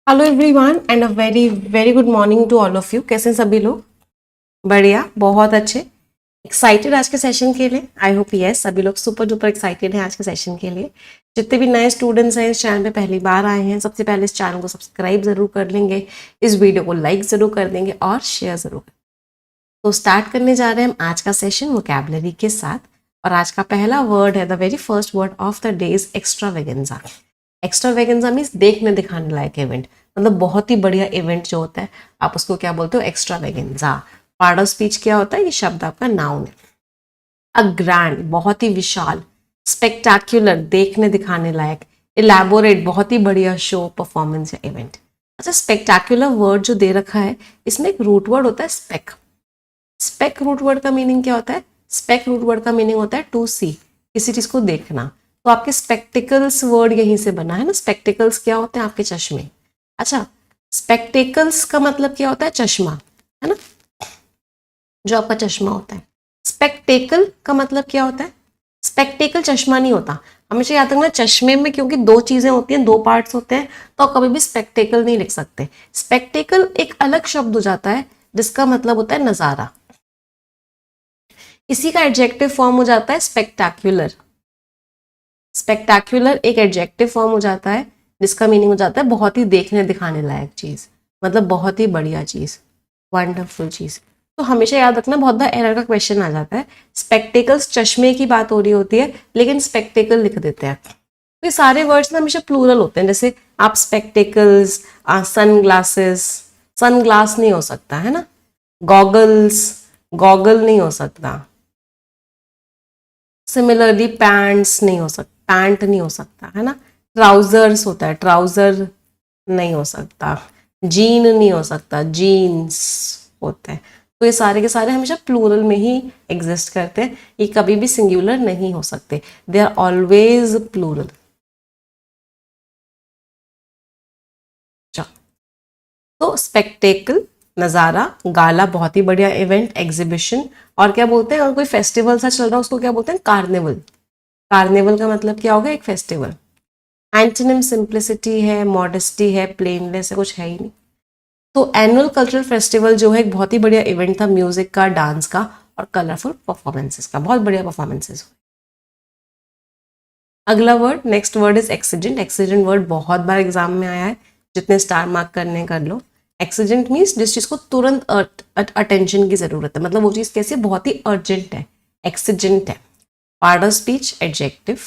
Hello everyone and a very very good morning to all of you. कैसे हैं सभी लोग? बढ़िया, बहुत अच्छे। एक्साइटेड आज के सेशन के लिए? आई होप यस, सभी लोग सुपर डुपर एक्साइटेड हैं आज के सेशन के लिए। जितने भी नए स्टूडेंट्स हैं इस चैनल पे पहली बार आए हैं, सबसे पहले इस चैनल को सब्सक्राइब जरूर कर लेंगे, इस वीडियो को लाइक जरूर कर देंगे और शेयर जरूर करेंगे। तो स्टार्ट करने जा रहे हैं हम आज का सेशन वोकैबुलरी के साथ। और आज का पहला वर्ड है, the very first word of the day is extravaganza. Extravaganza means देखने दिखाने लायक इवेंट, मतलब बहुत ही बढ़िया इवेंट जो होता है आप उसको क्या बोलते हो? एक्स्ट्रावेगेंजा। पार्ट ऑफ स्पीच क्या होता है? ये शब्द आपका नाउन है। अ ग्रैंड, बहुत ही विशाल। स्पेक्टाक्युलर, देखने दिखाने लायक। इलेबोरेट, बहुत ही बढ़िया शो, परफॉर्मेंस या इवेंट। अच्छा, स्पेक्टाक्युलर वर्ड जो दे रखा है इसमें एक रूट वर्ड होता है स्पेक। स्पेक रूट वर्ड का मीनिंग क्या होता है? स्पेक रूट वर्ड का मीनिंग होता है टू सी, किसी चीज को देखना। तो आपके स्पेक्टिकल्स वर्ड यहीं से बना है ना। स्पेक्टिकल्स क्या होते हैं? आपके चश्मे। अच्छा, स्पेक्टिकल्स का मतलब क्या होता है? चश्मा, है ना, जो आपका चश्मा होता है। स्पेक्टेकल का मतलब क्या होता है? स्पेक्टेकल चश्मा नहीं होता। हमेशा याद रखना, चश्मे में क्योंकि दो चीजें होती हैं, दो पार्ट्स होते हैं, तो आप कभी भी स्पेक्टेकल नहीं लिख सकते। स्पेक्टेकल एक अलग शब्द हो जाता है जिसका मतलब होता है नजारा। इसी का एडजेक्टिव फॉर्म हो जाता है स्पेक्टाक्युलर। स्पेक्टाक्युलर एक एडजेक्टिव फॉर्म हो जाता है जिसका मीनिंग हो जाता है बहुत ही देखने दिखाने लायक चीज, मतलब बहुत ही बढ़िया चीज, वंडरफुल चीज। तो हमेशा याद रखना, बहुत बार एरर का क्वेश्चन आ जाता है। स्पेक्टेकल्स चश्मे की बात हो रही होती है लेकिन स्पेक्टेकल लिख देते हैं। तो ये सारे वर्ड्स ना हमेशा प्लूरल होते हैं। जैसे आप spectacles, sun glasses, sun glass नहीं हो सकता है ना। गॉगल्स, गॉगल नहीं हो सकता। सिमिलरली पैंट्स नहीं हो सकता, पैंट नहीं हो सकता है ना। ट्राउजर्स होता है, ट्राउजर नहीं हो सकता। जीन नहीं हो सकता, जीन्स होता है। तो ये सारे के सारे हमेशा प्लूरल में ही एग्जिस्ट करते हैं, ये कभी भी सिंगुलर नहीं हो सकते। They are always plural. तो स्पेक्टेकल, नज़ारा, गाला, बहुत ही बढ़िया इवेंट, एग्जीबिशन। और क्या बोलते हैं, अगर कोई फेस्टिवल सा चल रहा है उसको क्या बोलते हैं? कार्निवल। कार्निवल का मतलब क्या होगा? एक फेस्टिवल। एंटोनिम सिंप्लिसिटी है, मॉडेस्टी है, प्लेननेस है, कुछ है ही नहीं। तो एनुअल कल्चरल फेस्टिवल जो है एक बहुत ही बढ़िया इवेंट था, म्यूजिक का, डांस का और कलरफुल परफॉर्मेंसेस का, बहुत बढ़िया परफॉर्मेंसेस। अगला word, next word is accident. Accident word बहुत बार एग्जाम में आया है, जितने स्टार मार्क करने कर लो। एक्सीडेंट मीन्स जिस चीज को तुरंत अटेंशन की जरूरत है, मतलब वो चीज कैसे बहुत ही अर्जेंट है, एक्सीडेंट है। Part of speech, adjective.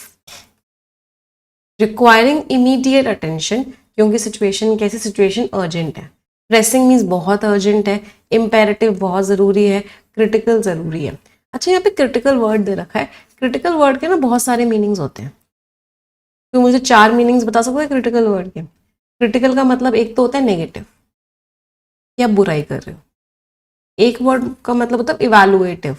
Requiring immediate attention, क्योंकि सिचुएशन कैसी? सिचुएशन अर्जेंट है। प्रेसिंग मीन्स बहुत अर्जेंट है। इम्पेरेटिव बहुत ज़रूरी है। क्रिटिकल ज़रूरी है। अच्छा, यहाँ पे क्रिटिकल वर्ड दे रखा है। क्रिटिकल वर्ड के ना बहुत सारे मीनिंग्स होते हैं, तो मुझे 4 मीनिंग्स बता सकते हैं क्रिटिकल वर्ड के? क्रिटिकल का मतलब एक तो होता है नेगेटिव, कि आप बुराई कर रहे हो। एक वर्ड का मतलब होता है इवैल्युएटिव,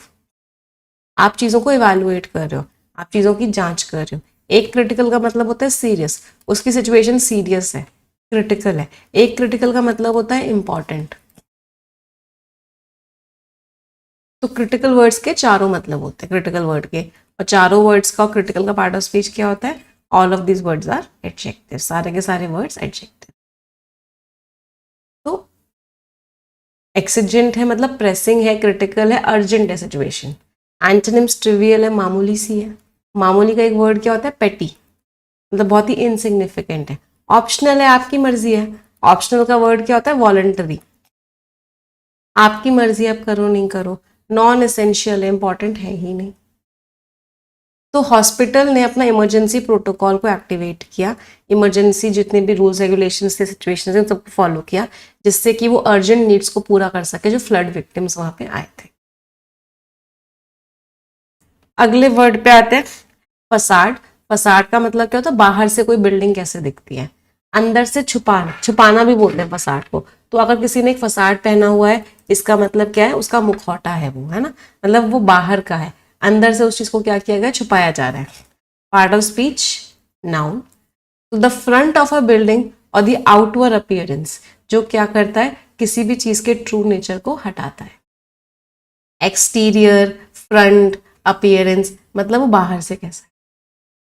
आप चीज़ों को इवैल्युएट कर रहे हो, आप चीज़ों की जांच कर रहे हो। एक क्रिटिकल का मतलब होता है सीरियस, उसकी सिचुएशन सीरियस है, क्रिटिकल है। एक क्रिटिकल का मतलब होता है इंपॉर्टेंट। तो क्रिटिकल वर्ड्स के चारों मतलब होते हैं क्रिटिकल वर्ड के, और चारों वर्ड्स का क्रिटिकल का पार्ट ऑफ स्पीच क्या होता है? All of this words are adjective, सारे के सारे वर्ड्स एडजेक्टिव। तो एक्सीजेंट है मतलब प्रेसिंग है, क्रिटिकल है, अर्जेंट है सिचुएशन। एंटोनिम्स ट्रिवियल है, मामूली सी है। मामूली का एक वर्ड क्या होता है? पेटी, मतलब बहुत ही इनसिग्निफिकेंट है। ऑप्शनल है, आपकी मर्जी है। ऑप्शनल का वर्ड क्या होता है? वॉलंटरी, आपकी मर्जी, आप करो नहीं करो। नॉन एसेंशियल है, इंपॉर्टेंट है ही नहीं। तो हॉस्पिटल ने अपना इमरजेंसी प्रोटोकॉल को एक्टिवेट किया, इमरजेंसी जितने भी रूल्स रेगुलेशंस थे, सिचुएशंस थे, सबको फॉलो किया, जिससे कि वो अर्जेंट नीड्स को पूरा कर सके जो फ्लड विक्टिम्स वहां पे आए थे। अगले वर्ड पे आते हैं, फसाड। फसाड का मतलब क्या होता है? बाहर से कोई बिल्डिंग कैसे दिखती है, अंदर से छुपाना, छुपाना भी बोलते हैं फसाड को। तो अगर किसी ने एक फसाड पहना हुआ है, इसका मतलब क्या है? उसका मुखौटा है वो, है ना, मतलब वो बाहर का है, अंदर से उस चीज को क्या किया गया? छुपाया जा रहा है। Part of speech, noun. तो the front of a building और द आउटवर्ड अपीयरेंस, जो क्या करता है? किसी भी चीज के ट्रू नेचर को हटाता है। एक्सटीरियर, फ्रंट, अपीयरेंस, मतलब वो बाहर से कैसा है।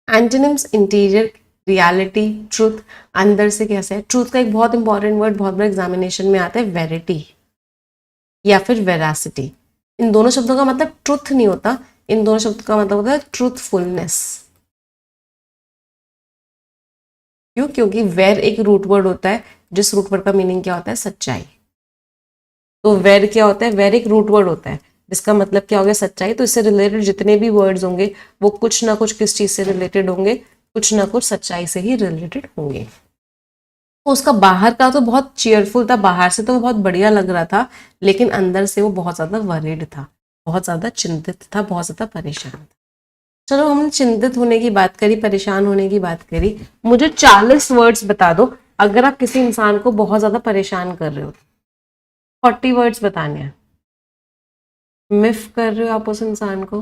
एंटोनिम्स, इंटीरियर, रियलिटी, ट्रूथ, अंदर से कैसे है। ट्रूथ का एक बहुत इंपॉर्टेंट वर्ड बहुत बड़ा एग्जामिनेशन में आता है, वेरिटी या फिर वेरासिटी। इन दोनों शब्दों का मतलब ट्रुथ नहीं होता, इन दोनों शब्दों का मतलब होता है ट्रूथफुलनेस। क्यों? क्योंकि वेर एक रूट वर्ड होता है, जिस रूट वर्ड का मीनिंग क्या होता है, सच्चाई। तो वेर क्या होता है? वेर एक रूट वर्ड होता है जिसका मतलब क्या हो गया, सच्चाई। तो इससे रिलेटेड जितने भी वर्ड्स होंगे वो कुछ ना कुछ किस चीज से रिलेटेड होंगे, कुछ ना कुछ सच्चाई से ही रिलेटेड होंगे। तो उसका बाहर का तो बहुत चीयरफुल था, बाहर से तो वो बहुत बढ़िया लग रहा था, लेकिन अंदर से वो बहुत ज्यादा वरीड था, बहुत ज्यादा चिंतित था, बहुत ज्यादा परेशान था। चलो हमने चिंतित होने की बात करी, परेशान होने की बात करी। मुझे 40 वर्ड्स बता दो अगर आप किसी इंसान को बहुत ज्यादा परेशान कर रहे हो। 40 वर्ड्स बताने हैं। मिफ कर रहे हो आप उस इंसान को,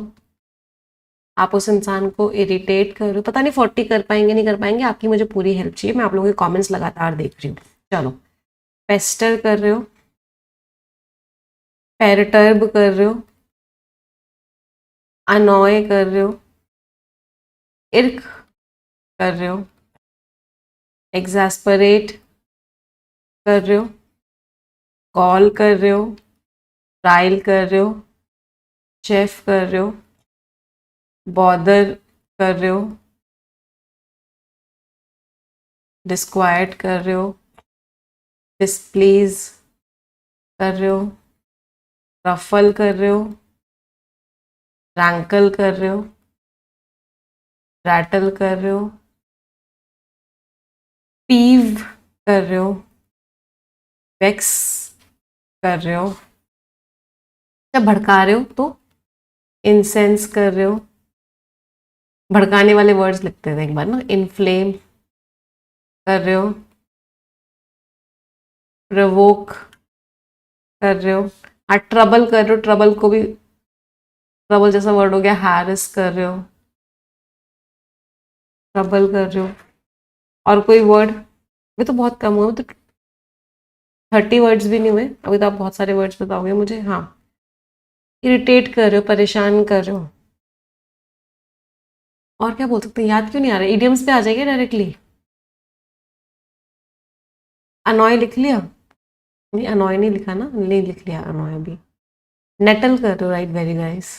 आप उस इंसान को इरिटेट कर रहे हो, पता नहीं 40 कर पाएंगे नहीं कर पाएंगे, आपकी मुझे पूरी हेल्प चाहिए, मैं आप लोगों के कमेंट्स लगातार देख रही हूँ। चलो, पेस्टर कर रहे हो, पेरटर्ब कर रहे हो, अनॉय कर रहे हो, इर्क कर रहे हो, एग्जैस्परेट कर रहे हो, कॉल कर रहे हो, ट्रायल कर रहे हो, चेफ कर रहे हो, बॉदर कर रहे हो, डिस्क्वाइट कर रहे हो, डिसप्लीज कर रहे हो, रफल कर रहे हो, रैंकल कर रहे हो, रैटल कर रहे हो, पीव कर रहे हो, वेक्स कर रहे हो, जब भड़का रहे हो तो इंसेंस कर रहे हो। भड़काने वाले वर्ड्स लिखते थे एक बार ना, इन्फ्लेम कर रहे हो, प्रवोक कर रहे हो, हाँ ट्रबल कर रहे हो, ट्रबल को भी ट्रबल जैसा वर्ड हो गया, हैरिस कर रहे हो, ट्रबल कर रहे हो। और कोई वर्ड? अभी तो बहुत कम हुआ, तो 30 वर्ड्स भी नहीं हुए, अभी तो आप बहुत सारे वर्ड्स बताओगे मुझे। हाँ, इरिटेट कर रहे हो, परेशान कर रहे हो। और क्या बोल सकते हैं, याद क्यों नहीं आ रहा? इडियम्स पे आ जाएगा डायरेक्टली। अनॉय लिख लिया? नहीं, अनॉय नहीं लिखा ना, नहीं लिख लिया अनॉय अभी। नेटल कर रहे हो, राइट, वेरी नाइस।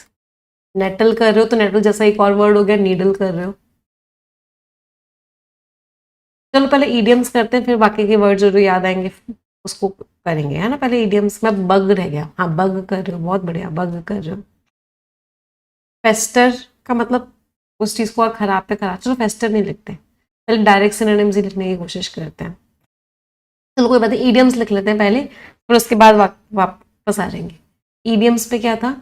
नेटल कर रहे हो तो नेटल जैसा एक और वर्ड हो गया, नीडल कर रहे हो। चलो पहले ईडियम्स करते हैं, फिर बाकी के वर्ड जो याद आएंगे उसको करेंगे, है ना। पहले ईडियम्स में बग रह गया, हाँ बग कर रहे हो, बहुत बढ़िया, बग कर रहे हो। फेस्टर का मतलब उस चीज को और खराब पे खराब, चलो फेस्टर नहीं लिखते, पहले डायरेक्ट सिनोनिम्स ही लिखने की कोशिश करते हैं। चलो कोई बात नहीं, ईडियम्स लिख लेते हैं पहले, फिर उसके बाद वापस आ जाएंगे। ईडियम्स पे क्या था?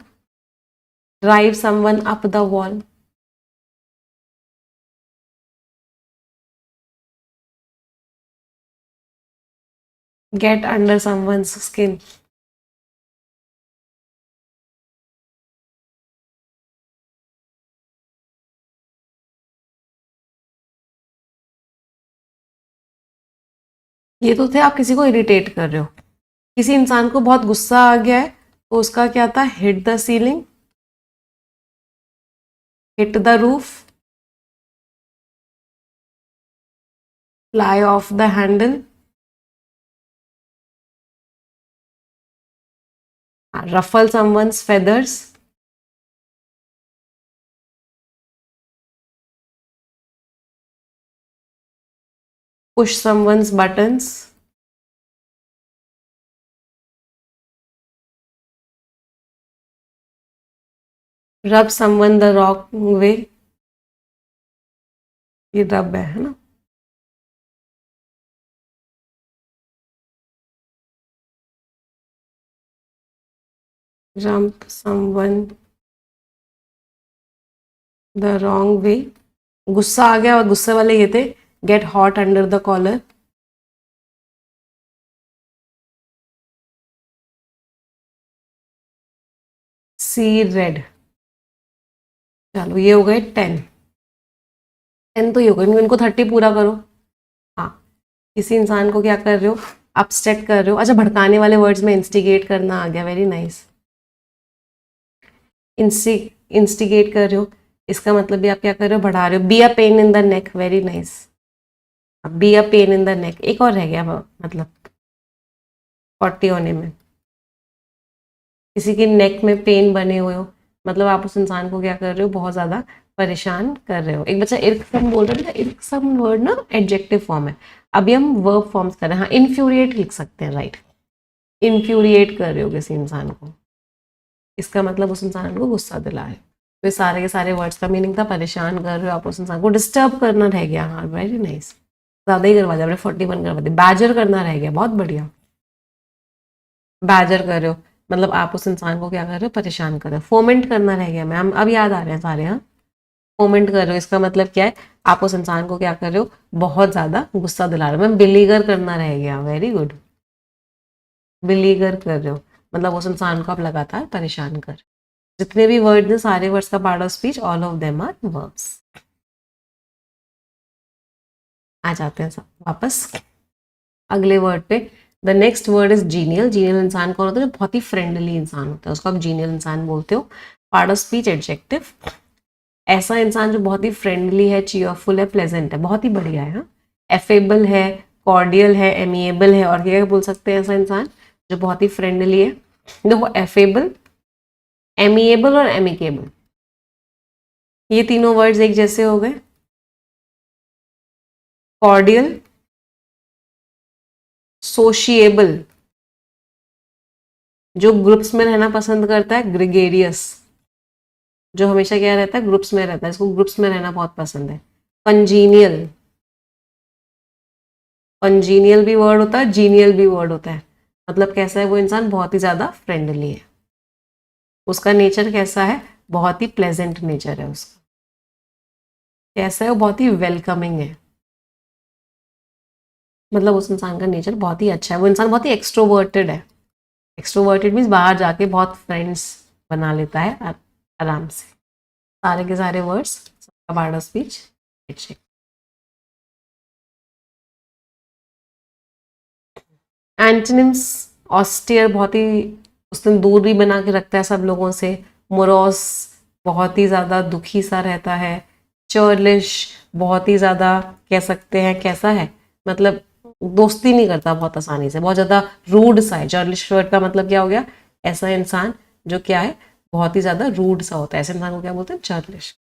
Drive someone up the wall, get under someone's skin, ये तो थे आप किसी को इरिटेट कर रहे हो। किसी इंसान को बहुत गुस्सा आ गया है तो उसका क्या था? Hit the ceiling, hit the roof, fly off the handle, ruffle someone's feathers, push someone's buttons, rub someone the wrong way, ये रब है ना। रब समवन द रॉन्ग वे, गुस्सा आ गया और गुस्से वाले ये थे, get hot under the collar, see red. चलो ये हो गए 10, 10 तो ये हो गए, इनको 30 पूरा करो। हाँ, किसी इंसान को क्या कर रहे हो? अपसेट कर रहे हो। अच्छा, भड़काने वाले वर्ड्स में इंस्टिगेट करना आ गया, वेरी नाइस। इंस्टिगेट कर रहे हो, इसका मतलब भी आप क्या कर रहे हो? बढ़ा रहे हो। Be a pain in the neck, very nice. Be a pain in the neck, एक और रह गया मतलब 40 होने में, किसी के नेक में पेन बने हुए हो, मतलब आप उस इंसान को क्या कर रहे हो, बहुत ज़्यादा परेशान कर रहे हो। एक बच्चा इर्कसम बोल रहा है ना, इर्कसम वर्ड ना एडजेक्टिव फॉर्म है, अभी हम वर्ब फॉर्म्स कर रहे हैं। हाँ, इन्फ्यूरिएट लिख सकते हैं, राइट, इन्फ्यूरिएट कर रहे हो किसी इंसान को, इसका मतलब उस इंसान को गुस्सा दिला है। तो ये सारे के सारे वर्ड्स का मीनिंग था परेशान कर रहे हो आप उस इंसान को, डिस्टर्ब करना रह गया। हाँ, वेरी नाइस, ज़्यादा ही करवा दिया आपने, 41 करवा दिया। बैजर करना रह गया, बहुत बढ़िया, बैजर कर रहे हो, मतलब आप उस इंसान को क्या कर रहे हो, परेशान कर रहे हो। फोमेंट करना रह गया मैम, अब याद आ रहे हैं सारे। हाँ, फोमेंट कर रहे हो, इसका मतलब क्या है, आप उस इंसान को क्या कर रहे हो, बहुत ज़्यादा गुस्सा दिला रहे हो। मैम बिलीगर करना रह गया, वेरी गुड, बिलीगर कर रहे हो, मतलब उस इंसान को आप लगातार परेशान कर रहे हो। जितने भी वर्ड्स हैं, सारे वर्ड्स का part of speech, all of them are verbs. आ जाते हैं सब वापस अगले वर्ड पे। The next word is genial. Genial इंसान कौन होता है, जो बहुत ही फ्रेंडली इंसान होता है, उसको आप जीनियल इंसान बोलते हो। पार्ट ऑफ स्पीच एडजेक्टिव, ऐसा इंसान जो बहुत ही फ्रेंडली है, चीयरफुल है, प्लेजेंट है, बहुत ही बढ़िया है। हाँ, एफेबल है, कॉर्डियल है, एमिएबल है, और क्या बोल सकते हैं ऐसा इंसान जो बहुत ही फ्रेंडली है। देखो, एफेबल, एमिएबल और एमिकेबल, ये तीनों वर्ड्स एक जैसे हो गए। कॉर्डियल, सोशिएबल, जो ग्रुप्स में रहना पसंद करता है। ग्रेगेरियस, जो हमेशा क्या रहता है, ग्रुप्स में रहता है, इसको ग्रुप्स में रहना बहुत पसंद है। कंजीनियल, कंजीनियल भी वर्ड होता है, जीनियल भी वर्ड होता है, मतलब कैसा है वो इंसान, बहुत ही ज़्यादा फ्रेंडली है, उसका नेचर कैसा है, बहुत ही प्लेजेंट नेचर है उसका, कैसा है वो, बहुत ही वेलकमिंग है, मतलब उस इंसान का नेचर बहुत ही अच्छा है। वो इंसान बहुत ही एक्सट्रोवर्टेड है। एक्सट्रोवर्टेड मीन्स बाहर जाके बहुत फ्रेंड्स बना लेता है आराम से। सारे के सारे words, part of speech. Antonyms, austere, बहुत ही उसने दूरी बना के रखता है सब लोगों से। मोरॉस, बहुत ही ज़्यादा दुखी सा रहता है। चर्लिश, बहुत ही ज़्यादा कह सकते हैं कैसा है, मतलब दोस्ती नहीं करता बहुत आसानी से, बहुत ज़्यादा रूड सा है। चर्लिश वर्ड का मतलब क्या हो गया, ऐसा इंसान जो क्या है, बहुत ही ज़्यादा रूड सा होता है, ऐसे इंसान को क्या बोलते हैं, चर्लिश।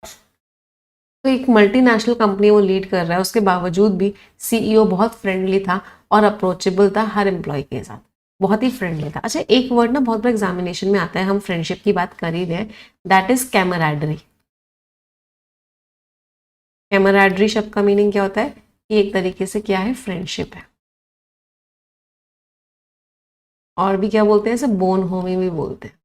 तो एक मल्टीनेशनल कंपनी वो लीड कर रहा है, उसके बावजूद भी सीईओ बहुत फ्रेंडली था और अप्रोचेबल था हर एम्प्लॉय के साथ, बहुत ही फ्रेंडली था। अच्छा, एक वर्ड ना बहुत बार एग्जामिनेशन में आता है, हम फ्रेंडशिप की बात कर ही रहे हैं, दैट इज कैमराडरी। कैमराडरी शब्द का मीनिंग क्या होता है, कि एक तरीके से क्या है, फ्रेंडशिप है। और भी क्या बोलते हैं इसे, बोन होमी भी बोलते हैं,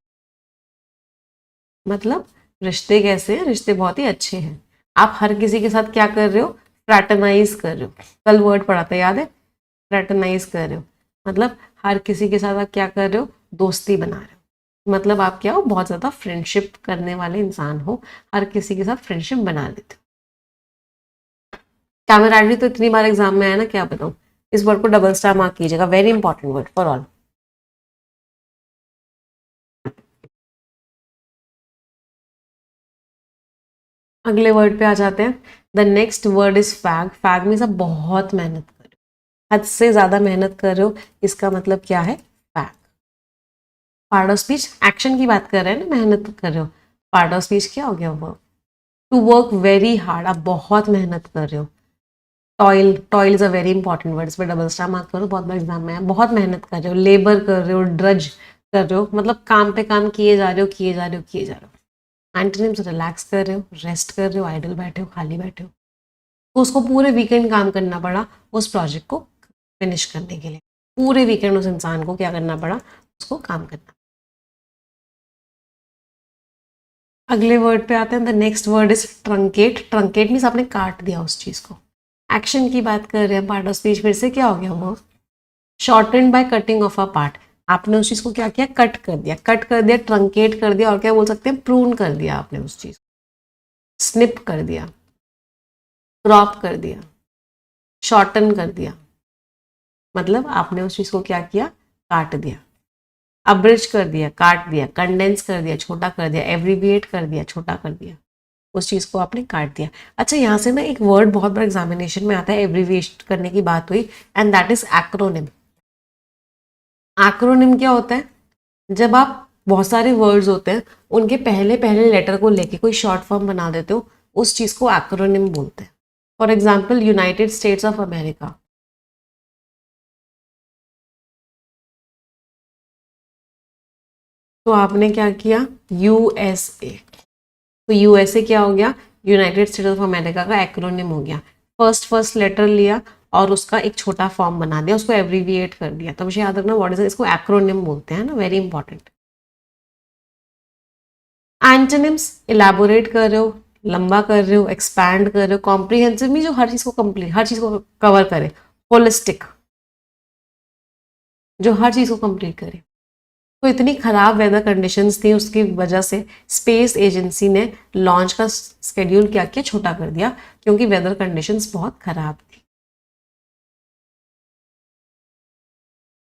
मतलब रिश्ते कैसे हैं, रिश्ते बहुत ही अच्छे हैं। आप हर किसी के साथ क्या कर रहे हो, फ्रैटरनाइज कर रहे हो। कल वर्ड पढ़ा था, याद है, फ्रैटरनाइज कर रहे हो, मतलब हर किसी के साथ आप क्या कर रहे हो, दोस्ती बना रहे हो, मतलब आप क्या हो, बहुत ज़्यादा फ्रेंडशिप करने वाले इंसान हो, हर किसी के साथ फ्रेंडशिप बना लेते हो। कैमराडरी तो इतनी बार एग्जाम में आया ना, क्या बताऊँ, इस वर्ड को डबल स्टार मार्क कीजिएगा, very important word for all. अगले वर्ड पे आ जाते हैं। The next word is fag. Fag में सब बहुत मेहनत कर रहे हो, हद से ज्यादा मेहनत कर रहे हो, इसका मतलब क्या है, fag. Part of speech action की बात कर रहे हैं ना, मेहनत कर रहे हो, पार्ट ऑफ स्पीच क्या हो गया, work. To work very hard, आप बहुत मेहनत कर रहे हो। Toil, toil is a very important word, इस पर डबल स्टार मार्क करो, बहुत बार एग्जाम में है। बहुत मेहनत कर रहे हो, लेबर कर रहे हो, ड्रज कर रहे हो, मतलब काम पे काम किए जा रहे हो, किए जा रहे हो, किए जा रहे हो। एंटोनिम्स, रिलैक्स कर रहे हो, रेस्ट कर रहे हो, आइडल बैठे हो, खाली बैठे हो। तो उसको पूरे वीकेंड काम करना पड़ा उस प्रोजेक्ट को फिनिश करने के लिए, पूरे वीकेंड उस इंसान को क्या करना पड़ा, उसको काम करना। अगले वर्ड पे आते हैं, the next word is truncate. Truncate means आपने काट दिया उस चीज को। एक्शन की बात कर रहे हैं, पार्ट ऑफ स्पीच फिर से क्या हो गया, वो shortened by cutting of a part. आपने उस चीज को क्या किया, कट कर दिया, कट कर दिया, ट्रंकेट कर दिया, और क्या बोल सकते हैं, प्रून कर दिया आपने उस चीज, स्निप कर दिया, क्रॉप कर दिया, शॉर्टन कर दिया, मतलब आपने उस चीज को क्या किया, काट दिया। अब्रिज कर दिया, काट दिया, कंडेंस कर दिया, छोटा कर दिया, एब्रीविएट कर दिया, छोटा कर दिया। उस चीज़ को आपने काट दिया। अच्छा, यहाँ से ना एक वर्ड बहुत बड़ा एग्जामिनेशन में आता है, एब्रीविएट करने की बात हुई, and that is acronym. Acronym क्या होता है? जब आप बहुत सारे वर्ड्स होते हैं उनके पहले पहले लेटर को लेके कोई शॉर्ट फॉर्म बना देते हो, उस चीज़ को एक्रोनिम बोलते हैं। For example United states of America, तो आपने क्या किया? यूएसए। तो यूएसए क्या हो गया? यूनाइटेड स्टेट्स ऑफ अमेरिका का एक्रोनिम हो गया। फर्स्ट फर्स्ट लेटर लिया और उसका एक छोटा फॉर्म बना दिया, उसको एब्रीविएट कर दिया। तो मुझे याद रखना व्हाट इज, इसको एक्रोनिम बोलते हैं ना, वेरी इंपॉर्टेंट। एंटोनिम्स, इलेबोरेट कर रहे हो, लंबा कर रहे हो, एक्सपैंड कर रहे हो। कॉम्प्रिहेंसिव में जो हर चीज को कंप्लीट, हर चीज को कवर करे। होलिस्टिक, जो हर चीज को कंप्लीट करे। तो इतनी खराब वेदर कंडीशंस थी, उसकी वजह से स्पेस एजेंसी ने लॉन्च का स्केड्यूल क्या किया? छोटा कर दिया, क्योंकि वेदर कंडीशंस बहुत खराब थी।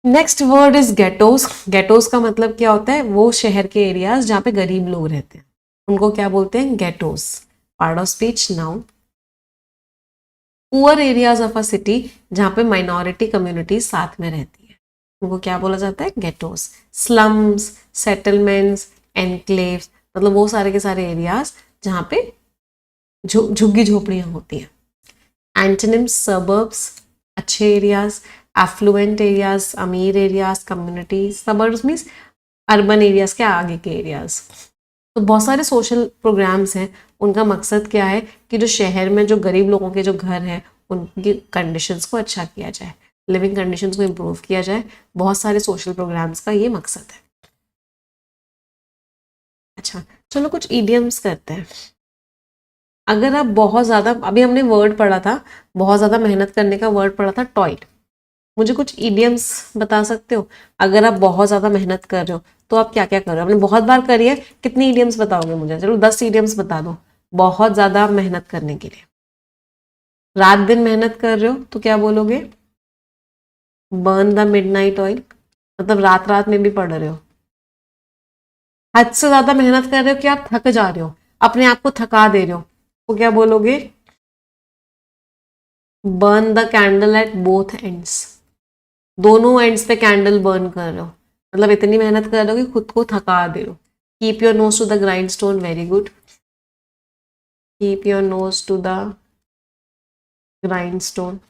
Next word is ghettos. Ghettos का मतलब क्या होता है? वो शहर के एरियाज जहाँ पे गरीब लोग रहते हैं, उनको क्या बोलते हैं? Ghettos. Part of speech, noun. Poor areas of a city, जहाँ पे माइनॉरिटी कम्युनिटीज साथ में रहती है, उनको क्या बोला जाता है? गेटोस। स्लम्स, सेटलमेंट्स, एनक्लेव्स, मतलब वो सारे के सारे एरियाज जहाँ पे झुग्गी झोपड़ियाँ होती हैं। एंटोनिम्स, सबर्ब्स, अच्छे एरियाज, एफ्लुएंट एरियाज, अमीर areas, communities. Suburbs means urban areas के आगे के एरियाज। तो बहुत सारे सोशल प्रोग्राम्स हैं, उनका मकसद क्या है कि जो शहर में जो गरीब लोगों के जो घर हैं उनकी कंडीशंस को अच्छा किया जाए, लिविंग कंडीशंस को इम्प्रूव किया जाए। बहुत सारे सोशल प्रोग्राम्स का ये मकसद है। अच्छा, चलो कुछ ईडियम्स करते हैं। अगर आप बहुत ज़्यादा, अभी हमने वर्ड पढ़ा था, बहुत ज़्यादा मेहनत करने का वर्ड पढ़ा था टॉयट। मुझे कुछ ईडियम्स बता सकते हो? अगर आप बहुत ज़्यादा मेहनत कर रहे हो तो आप क्या क्या कर रहे हो? आपने बहुत बार करी है, कितनी ईडियम्स बताओगे मुझे? चलो 10 ईडियम्स बता दो बहुत ज़्यादा मेहनत करने के लिए। रात दिन मेहनत कर रहे हो तो क्या बोलोगे? बर्न द मिडनाइट ऑयल, मतलब रात रात में भी पढ़ रहे हो। हद से ज़्यादा मेहनत कर रहे हो कि आप थक जा रहे हो, अपने आप को थका दे रहे हो, तो क्या बोलोगे? Burn the candle at both ends, दोनों एंड्स पे कैंडल बर्न कर रहे हो, मतलब इतनी मेहनत कर रहे हो कि खुद को थका दे रहे हो। Keep your nose to the grindstone, very good. Keep your nose to the grindstone,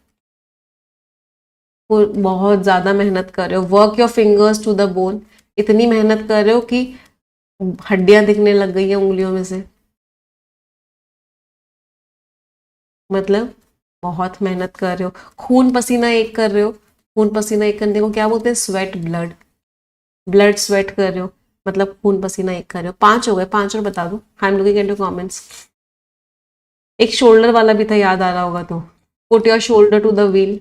बहुत ज्यादा मेहनत कर रहे हो। Work your fingers to the bone, इतनी मेहनत कर रहे हो कि हड्डियां दिखने लग गई है उंगलियों में से, मतलब बहुत मेहनत कर रहे हो। खून पसीना एक कर रहे हो, खून पसीना एक करने को क्या बोलते हैं? Sweat, blood. ब्लड स्वेट कर रहे हो, मतलब खून पसीना एक कर रहे हो। 5 हो गए, 5 और बता दो। I am looking at comments. एक शोल्डर वाला भी था, याद आ रहा होगा तो। Put your shoulder to the wheel,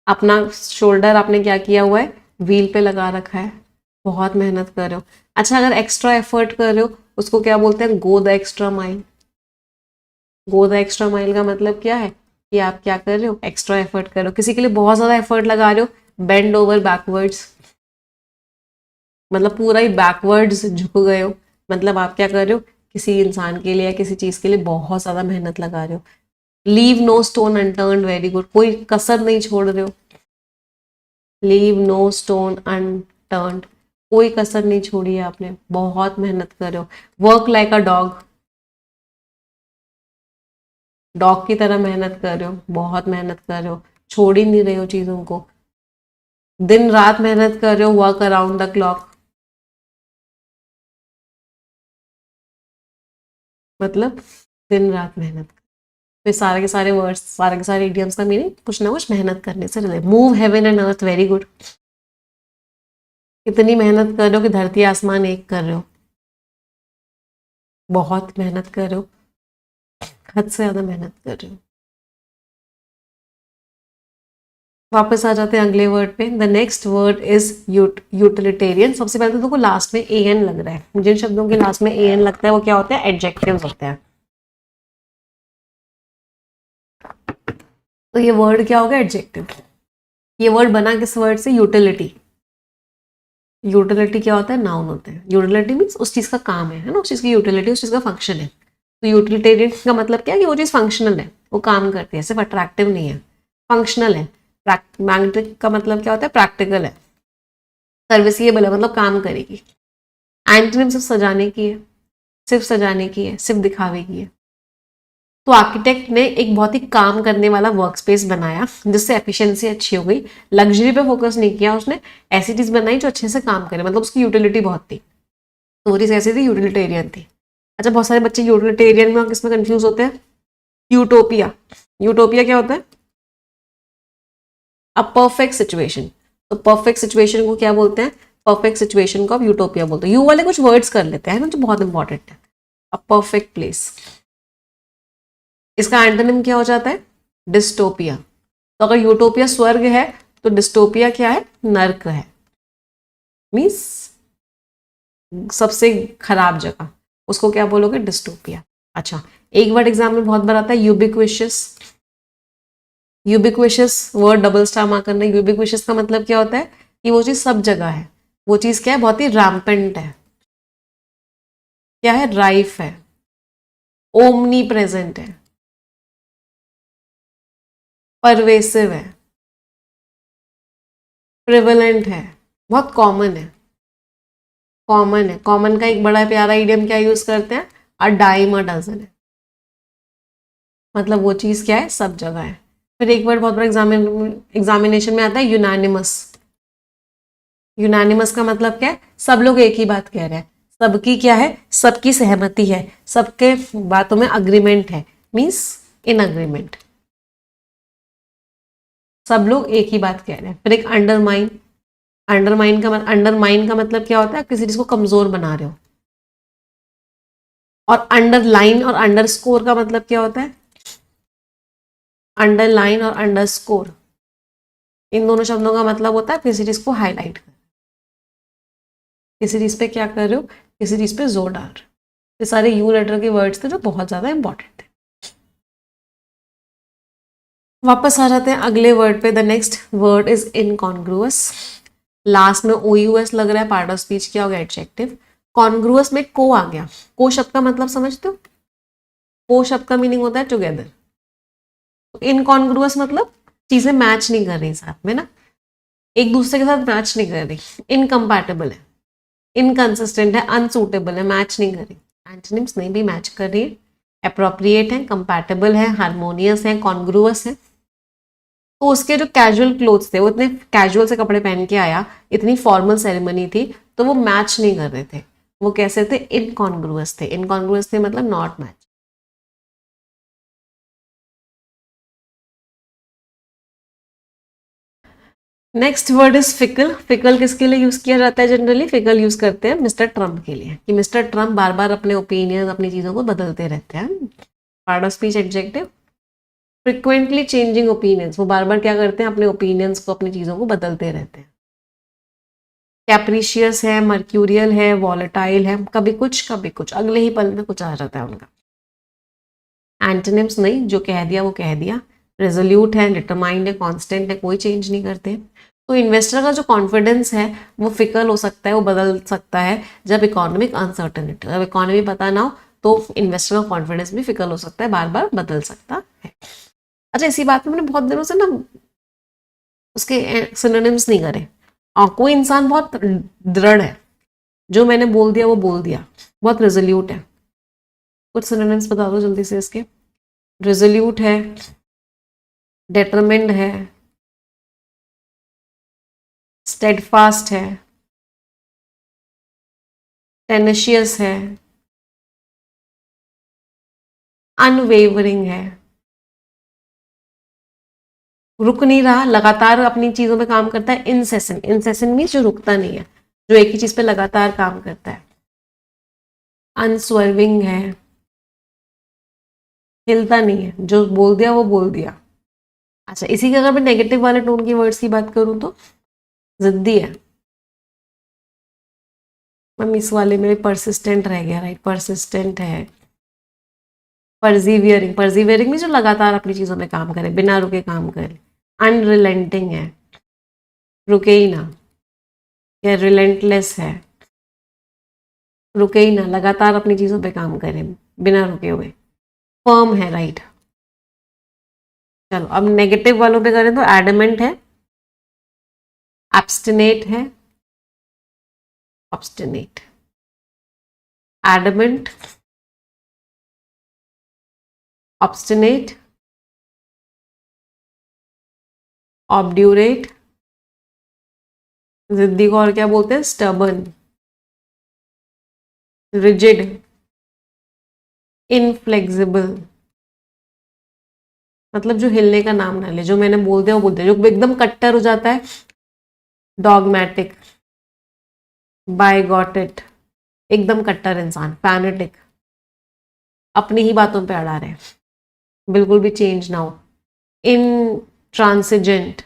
अपना शोल्डर आपने क्या किया हुआ है? व्हील पे लगा रखा है, बहुत मेहनत कर रहे हो। अच्छा, अगर एक्स्ट्रा एफर्ट कर रहे हो उसको क्या बोलते हैं? Go the extra mile. Go the extra mile का मतलब क्या है? कि आप क्या कर रहे हो? एक्स्ट्रा एफर्ट कर रहे हो, किसी के लिए बहुत ज्यादा एफर्ट लगा रहे हो। बेंड ओवर बैकवर्ड्स, मतलब पूरा ही बैकवर्ड्स झुक गए हो, मतलब आप क्या कर रहे हो? किसी इंसान के लिए या किसी चीज के लिए बहुत ज्यादा मेहनत लगा रहे हो। Leave no stone unturned, very good, कोई कसर नहीं छोड़ रहे हो। लीव नो स्टोन अनटर्न्ड, कोई कसर नहीं छोड़ी है आपने, बहुत मेहनत कर रहे हो। Work like a dog, dog की तरह मेहनत कर रहे हो, बहुत मेहनत कर रहे हो, छोड़ ही नहीं रहे हो चीजों को। दिन रात मेहनत कर रहे हो, वर्क अराउंड द क्लॉक, मतलब दिन रात मेहनत। तो सारे के सारे वर्ड्स, सारे के सारे इडियम्स का मीनिंग कुछ ना कुछ मेहनत करने से related. Move heaven and earth, very good, कितनी मेहनत कर रहे हो कि धरती आसमान एक कर रहे हो, बहुत मेहनत कर रहे हो, हद से ज्यादा मेहनत कर रहे हो। वापस आ जाते हैं अगले वर्ड पे। The next word is utilitarian. सबसे पहले तो देखो लास्ट में ए एन लग रहा है, जिन शब्दों के लास्ट में ए एन लगता है वो क्या होता है? एडजेक्टिव्स होते हैं। तो ये वर्ड क्या होगा? एडजेक्टिव। ये वर्ड बना किस वर्ड से? यूटिलिटी। यूटिलिटी क्या होता है? नाउन होता है। यूटिलिटी मीन्स उस चीज़ का काम है ना, उस चीज़ की यूटिलिटी, उस चीज़ का फंक्शन है। तो यूटिलिटेरियन का मतलब क्या है कि वो चीज़ फंक्शनल है, वो काम करती है, सिर्फ अट्रैक्टिव नहीं है, फंक्शनल है। मैग्नेटिक का मतलब क्या होता है? प्रैक्टिकल है, सर्विसिएबल है, मतलब काम करेगी। एंटोनिम सिर्फ सजाने की है, सिर्फ सजाने की है, सिर्फ दिखावे की है। तो आर्किटेक्ट ने एक बहुत ही काम करने वाला वर्क स्पेस बनाया जिससे एफिशिएंसी अच्छी हो गई। लग्जरी पे फोकस नहीं किया उसने, ऐसी चीज बनाई जो अच्छे से काम करे, मतलब उसकी यूटिलिटी बहुत थी। तो वो चीज ऐसी थी, यूटिलिटेरियन थी। अच्छा, बहुत सारे बच्चे यूटिलिटेरियन में और किसमें कंफ्यूज होते हैं? यूटोपिया। यूटोपिया क्या होता है? A perfect situation. तो परफेक्ट सिचुएशन को क्या बोलते हैं? परफेक्ट सिचुएशन को आप यूटोपिया बोलते हैं। यू वाले कुछ वर्ड्स कर लेते हैं ना, जो बहुत इंपॉर्टेंट है। अ परफेक्ट प्लेस, इसका एंटोनिम क्या हो जाता है? डिस्टोपिया। तो अगर यूटोपिया स्वर्ग है तो डिस्टोपिया क्या है? नर्क है, मीन्स सबसे खराब जगह, उसको क्या बोलोगे? डिस्टोपिया। अच्छा, एक वर्ड एग्जाम में बहुत बार आता है, यूबिक्विशियस। यूबिक्विशियस वर्ड डबल स्टार मार्क करना। यूबिक्विशियस का मतलब क्या होता है? कि वो चीज सब जगह है, वो चीज क्या है? बहुत ही रैम्पेंट है, क्या है? राइफ है, ओमनी प्रेजेंट है, परवेसिव है, प्रिवलेंट है, बहुत कॉमन है। कॉमन है, कॉमन का एक बड़ा प्यारा इडियम क्या यूज करते हैं? अ डाइम अ डजन है, मतलब वो चीज क्या है? सब जगह है। फिर एक वर्ड बहुत बड़ा एग्जामिनेशन में आता है, यूनानिमस। यूनानिमस का मतलब क्या है? सब लोग एक ही बात कह रहे हैं, सबकी क्या है? सबकी सहमति है, सबके बातों में अग्रीमेंट है, मीन्स इन अग्रीमेंट, सब लोग एक ही बात कह रहे हैं। फिर एक अंडरमाइन। अंडरमाइन का मतलब क्या होता है? किसी चीज को कमजोर बना रहे हो। और अंडरलाइन और अंडरस्कोर का मतलब क्या होता है? अंडरलाइन और अंडरस्कोर, इन दोनों शब्दों का मतलब होता है किसी चीज को हाईलाइट कर, किसी चीज पे क्या कर रहे हो? किसी चीज पे जोर डाल रहे हो। ये सारे यू लेटर के वर्ड्स थे जो बहुत ज्यादा इंपॉर्टेंट थे। वापस आ जाते हैं अगले वर्ड पे। The next word is incongruous. Last में ओ यू एस लग रहा है, पार्ट ऑफ स्पीच क्या हो गया? एडजेक्टिव। कॉन्ग्रुअस में को आ गया। को शब्द का मतलब समझते हो? को शब्द का मीनिंग होता है टुगेदर। इनकॉन्ग्रुअस मतलब चीजें मैच नहीं कर रही साथ में ना, एक दूसरे के साथ मैच नहीं कर रही, इनकम्पैटिबल है, इनकंसिस्टेंट है, अनसूटेबल है, मैच नहीं कर रही। एंटोनिम्स नहीं भी मैच कर रही है, अप्रोप्रिएट है, कंपैटिबल है, हारमोनियस है, कॉन्ग्रुअस है। तो उसके जो कैजुअल क्लोथ्स थे, वो इतने कैजुअल से कपड़े पहन के आया, इतनी फॉर्मल सेरेमनी थी, तो वो मैच नहीं कर रहे थे। वो कैसे थे? इनकॉन्ग्रुअस थे। इनकॉन्ग्रुअस थे मतलब not match. Next word is fickle. Fickle किसके लिए यूज किया जाता है? जनरली फिकल यूज करते हैं मिस्टर ट्रम्प के लिए, कि मिस्टर ट्रम्प बार बार अपने ओपिनियन, अपनी चीजों को बदलते रहते हैं। Part of speech adjective. Frequently changing opinions, वो बार बार क्या करते हैं? अपने ओपिनियंस को, अपनी चीजों को बदलते रहते हैं। कैप्रिशियस है, मर्क्यूरियल है, वॉलेटाइल है, कभी कुछ अगले ही पल में कुछ आ जाता है उनका। एंटोनिम्स नहीं, जो कह दिया वो कह दिया। रेजोल्यूट है, डिटरमाइंड है, कांस्टेंट है, कोई चेंज नहीं करते। तो इन्वेस्टर का जो कॉन्फिडेंस है वो फिकल हो सकता है, वो बदल सकता है जब इकोनॉमिक अनसर्टेनिटी, जब इकोनॉमी पता ना हो तो इन्वेस्टर का कॉन्फिडेंस भी फिकल हो सकता है, बार बार बदल सकता है। अच्छा, इसी बात में मैंने बहुत दिनों से ना उसके सिनोनिम्स नहीं करे। और कोई इंसान बहुत दृढ़ है, जो मैंने बोल दिया वो बोल दिया, बहुत रेजोल्यूट है। कुछ सिनोनिम्स बता दो जल्दी से इसके। रेजोल्यूट है, डेटरमिन्ड है, स्टेडफास्ट है, टेनेशियस है, अनवेवरिंग है, रुक नहीं रहा, लगातार अपनी चीजों पे काम करता है। इंसेसेंट, इंसेसेंट मीन्स जो रुकता नहीं है, जो एक ही चीज पे लगातार काम करता है। अनस्वर्विंग है, हिलता नहीं है, जो बोल दिया वो बोल दिया। अच्छा, इसी के अगर मैं नेगेटिव वाले टोन की वर्ड्स की बात करूं तो जिद्दी है। मैम इस वाले में परसिस्टेंट रह गया, राइट? परसिस्टेंट है। परजीवियरिंग, परजीवियरिंग में जो लगातार अपनी चीजों में काम करे, बिना रुके काम करे। अनरिलेंटिंग है, रुके ही ना। या रिलेंटलेस है, रुके ही ना, लगातार अपनी चीजों पे काम करें बिना रुके हुए, फर्म है, राइट। चलो अब नेगेटिव वालों पे करें तो एडमेंट है, एब्स्टिनेट है, ऑब्स्टिनेट, एडमेंट, ऑब्स्टिनेट, ऑब्ड्यूरेट, जिद्दी को और क्या बोलते हैं, स्टबर्न, रिजिड, इनफ्लेक्सिबल, मतलब जो हिलने का नाम ना ले, जो मैंने बोल दिया वो बोलते हैं, जो एकदम कट्टर हो जाता है, डॉगमेटिक, बायगॉटेड, एकदम कट्टर इंसान, फैनेटिक, अपनी ही बातों पे अड़ा रहे, बिल्कुल भी चेंज ना हो, इंट्रांसिजेंट,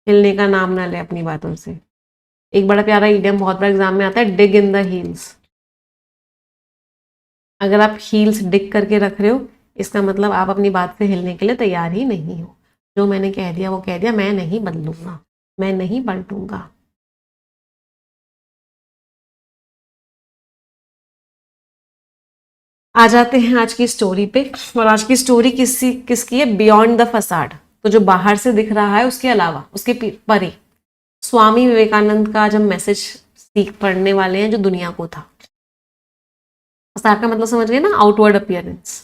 हिलने का नाम ना ले अपनी बातों से। एक बड़ा प्यारा इडियम बहुत बार एग्जाम में आता है, डिग इन द हील्स। अगर आप हील्स डिग करके रख रहे हो, इसका मतलब आप अपनी बात से हिलने के लिए तैयार ही नहीं हो। जो मैंने कह दिया वो कह दिया, मैं नहीं बदलूंगा, मैं नहीं पलटूंगा। आ जाते हैं आज की स्टोरी पे, और आज की स्टोरी किसकी है, बियॉन्ड द फसाड। तो जो बाहर से दिख रहा है उसके अलावा, उसके परे, स्वामी विवेकानंद का आज हम मैसेज सीख पढ़ने वाले हैं, जो दुनिया को था। फसाड का मतलब समझ गए ना, आउटवर्ड अपीयरेंस।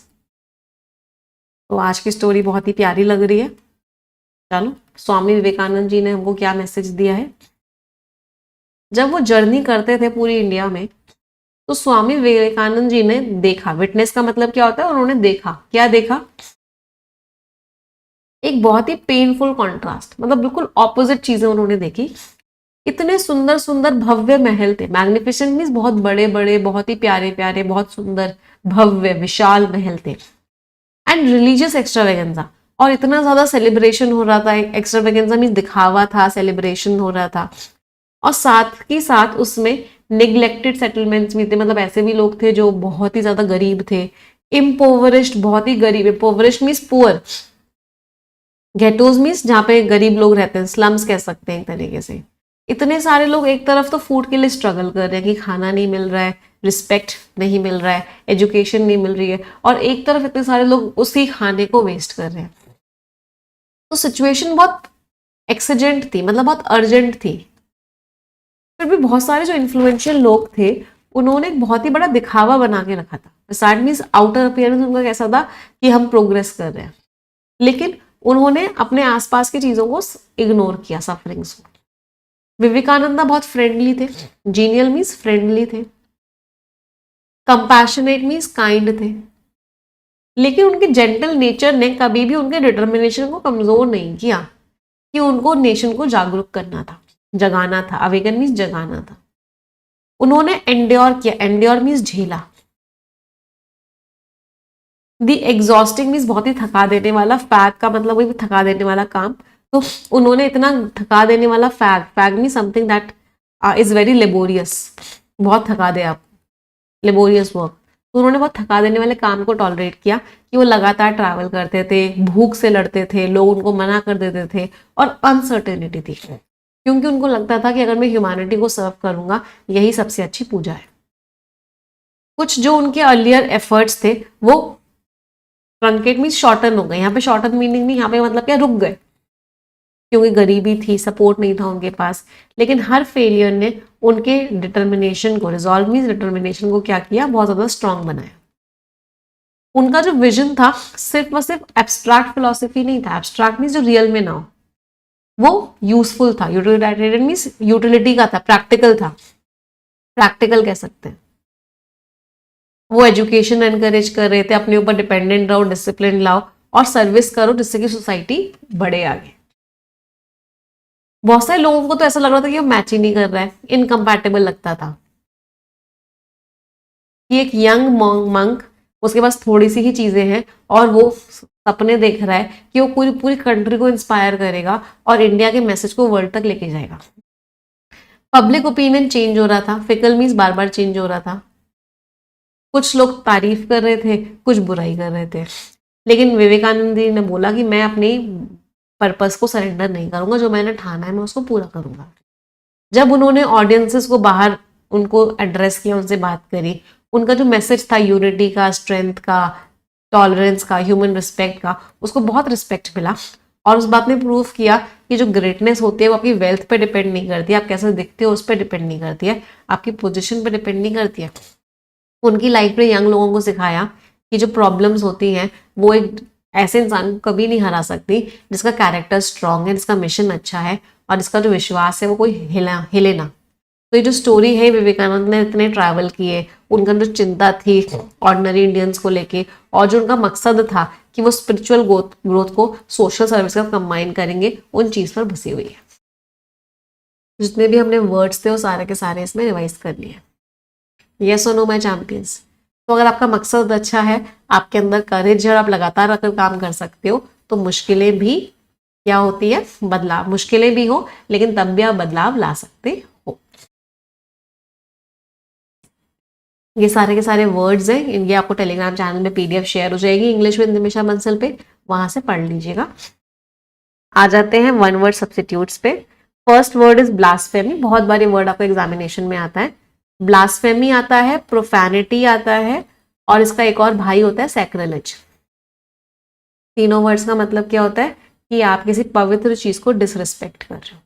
तो आज की स्टोरी बहुत ही प्यारी लग रही है। चलो, स्वामी विवेकानंद जी ने हमको क्या मैसेज दिया है। जब वो जर्नी करते थे पूरी इंडिया में, तो स्वामी विवेकानंद जी ने देखा, विटनेस का मतलब क्या होता है, उन्होंने देखा, क्या देखा, एक बहुत ही पेनफुल कॉन्ट्रास्ट, मतलब बिल्कुल ऑपोजिट चीजें उन्होंने देखी। इतने सुंदर सुंदर भव्य महल थे, मैग्निफिसेंट मीन्स बहुत बड़े बड़े, बहुत ही प्यारे प्यारे, बहुत सुंदर भव्य विशाल महल थे, एंड रिलीजियस एक्स्ट्रावेगेंजा, और इतना ज्यादा सेलिब्रेशन हो रहा था। एक्स्ट्रावेगेंजा मीन्स दिखावा था, सेलिब्रेशन हो रहा था, और साथ ही साथ उसमें निग्लेक्टेड सेटलमेंट्स भी थे, मतलब ऐसे भी लोग थे जो बहुत ही ज्यादा गरीब थे, इम्पोवरिश्ड, बहुत ही गरीब, इम्पोवरिश्ड मीन्स पुअर, गेटोज मीन्स जहाँ पे गरीब लोग रहते हैं, स्लम्स कह सकते हैं एक तरीके से। इतने सारे लोग एक तरफ तो फूड के लिए स्ट्रगल कर रहे हैं कि खाना नहीं मिल रहा है, रिस्पेक्ट नहीं मिल रहा है, एजुकेशन नहीं मिल रही है, और एक तरफ इतने सारे लोग उसी खाने को वेस्ट कर रहे हैं। तो सिचुएशन बहुत एक्सीजेंट थी, मतलब बहुत अर्जेंट थी। फिर भी बहुत सारे जो इन्फ्लुएंशियल लोग थे, उन्होंने एक बहुत ही बड़ा दिखावा बना के रखा था। फसाड मीन्स आउटर अपीयरेंस उनका कैसा था कि हम प्रोग्रेस कर रहे हैं, लेकिन उन्होंने अपने आसपास की चीजों को इग्नोर किया, सफरिंग्स को। विवेकानंद बहुत फ्रेंडली थे, जीनियल मीन्स फ्रेंडली थे, कंपैशनेट मीन्स काइंड थे, लेकिन उनके जेंटल नेचर ने कभी भी उनके डिटर्मिनेशन को कमजोर नहीं किया कि उनको नेशन को जागरूक करना था, जगाना था। अवेकन मीन्स जगाना था। उन्होंने एंड्योर किया, एंड्योर मीन्स झेला। दी एग्जॉस्टिंग मीन्स बहुत ही थका देने वाला, फैग का मतलब वही थका देने वाला काम। तो उन्होंने इतना थका देने वाला fag, fag mean something that is very laborious, बहुत थका दे आप, लेबोरियस वर्क। तो उन्होंने बहुत थका देने वाले काम को टॉलरेट किया कि वो लगातार ट्रैवल करते थे, भूख से लड़ते थे, लोग उनको मना कर देते थे, और अनसर्टेनिटी थी, क्योंकि उनको लगता था कि अगर मैं ह्यूमैनिटी को सर्व करूंगा, यही सबसे अच्छी पूजा है। कुछ जो उनके अर्लियर एफर्ट्स थे वो ट्रंकेट मीन शॉर्टन हो गए। यहाँ पे शॉर्टन मीनिंग नहीं, यहाँ पे मतलब क्या, रुक गए, क्योंकि गरीबी थी, सपोर्ट नहीं था उनके पास। लेकिन हर फेलियर ने उनके डिटर्मिनेशन को, रिजॉल्व मीन्स डिटर्मिनेशन को क्या किया, बहुत ज्यादा स्ट्रांग बनाया। उनका जो विजन था सिर्फ और सिर्फ एब्स्ट्रैक्ट फिलोसफी नहीं था, एब्स्ट्रैक्ट मीन्स जो रियल में ना हो, वो यूजफुल था, यूटिलिटेरियन मीन्स यूटिलिटी का था, प्रैक्टिकल था, प्रैक्टिकल कह सकते हैं। वो एजुकेशन एनकरेज कर रहे थे, अपने ऊपर डिपेंडेंट रहो, डिसिप्लिन लाओ, और सर्विस करो, जिससे कि सोसाइटी बढ़े आगे। बहुत सारे लोगों को तो ऐसा लग रहा था कि वो मैच ही नहीं कर रहा है, इनकम्पैटिबल लगता था कि एक यंग मंक, उसके पास थोड़ी सी ही चीजें हैं, और वो सपने देख रहा है कि वो पूरी पूरी कंट्री को इंस्पायर करेगा और इंडिया के मैसेज को वर्ल्ड तक लेके जाएगा। पब्लिक ओपिनियन चेंज हो रहा था, फिकल मीन्स बार बार चेंज हो रहा था। कुछ लोग तारीफ कर रहे थे, कुछ बुराई कर रहे थे, लेकिन विवेकानंद जी ने बोला कि मैं अपनी पर्पस को सरेंडर नहीं करूंगा, जो मैंने ठाना है मैं उसको पूरा करूंगा। जब उन्होंने ऑडियंसेस को बाहर उनको एड्रेस किया, उनसे बात करी, उनका जो मैसेज था यूनिटी का, स्ट्रेंथ का, टॉलरेंस का, ह्यूमन रिस्पेक्ट का, उसको बहुत रिस्पेक्ट मिला। और उस बात ने प्रूव किया कि जो ग्रेटनेस होती है वो आपकी वेल्थ पे डिपेंड नहीं करती है, आप कैसे दिखते हो उस पर डिपेंड नहीं करती है, आपकी पोजीशन पे डिपेंड नहीं करती है। उनकी लाइफ में यंग लोगों को सिखाया कि जो प्रॉब्लम्स होती हैं वो एक ऐसे इंसान को कभी नहीं हरा सकती जिसका कैरेक्टर स्ट्रांग है, जिसका मिशन अच्छा है और जिसका जो विश्वास है वो कोई हिले ना। तो ये जो स्टोरी है, विवेकानंद ने इतने ट्रैवल किए, उनका जो चिंता थी ऑर्डिनरी इंडियंस को लेके, और जो उनका मकसद था कि वो स्पिरिचुअल ग्रोथ को सोशल सर्विस का कंबाइन करेंगे, उन चीज़ पर बसी हुई है। जितने भी हमने वर्ड्स थे वो सारे के सारे इसमें रिवाइज कर लिए। यस और नो माय चैंपियंस। तो अगर आपका मकसद अच्छा है, आपके अंदर करेज है और आप लगातार अगर काम कर सकते हो, तो मुश्किलें भी क्या होती है, बदलाव, मुश्किलें भी हो लेकिन तब भी आप बदलाव ला सकते हो। ये सारे के सारे वर्ड्स हैं, ये आपको टेलीग्राम चैनल में पीडीएफ शेयर हो जाएगी इंग्लिश विद निमिषा बंसल पे, वहां से पढ़ लीजिएगा। आ जाते हैं वन वर्ड सब्स्टिट्यूट्स पे। First word is blasphemy. बहुत बारी वर्ड आपको एग्जामिनेशन में आता है। ब्लास्फेमी आता है, प्रोफैनिटी आता है, और इसका एक और भाई होता है सैक्रिलेज। तीनों वर्ड्स का मतलब क्या होता है कि आप किसी पवित्र चीज को डिसरिस्पेक्ट कर रहे हो।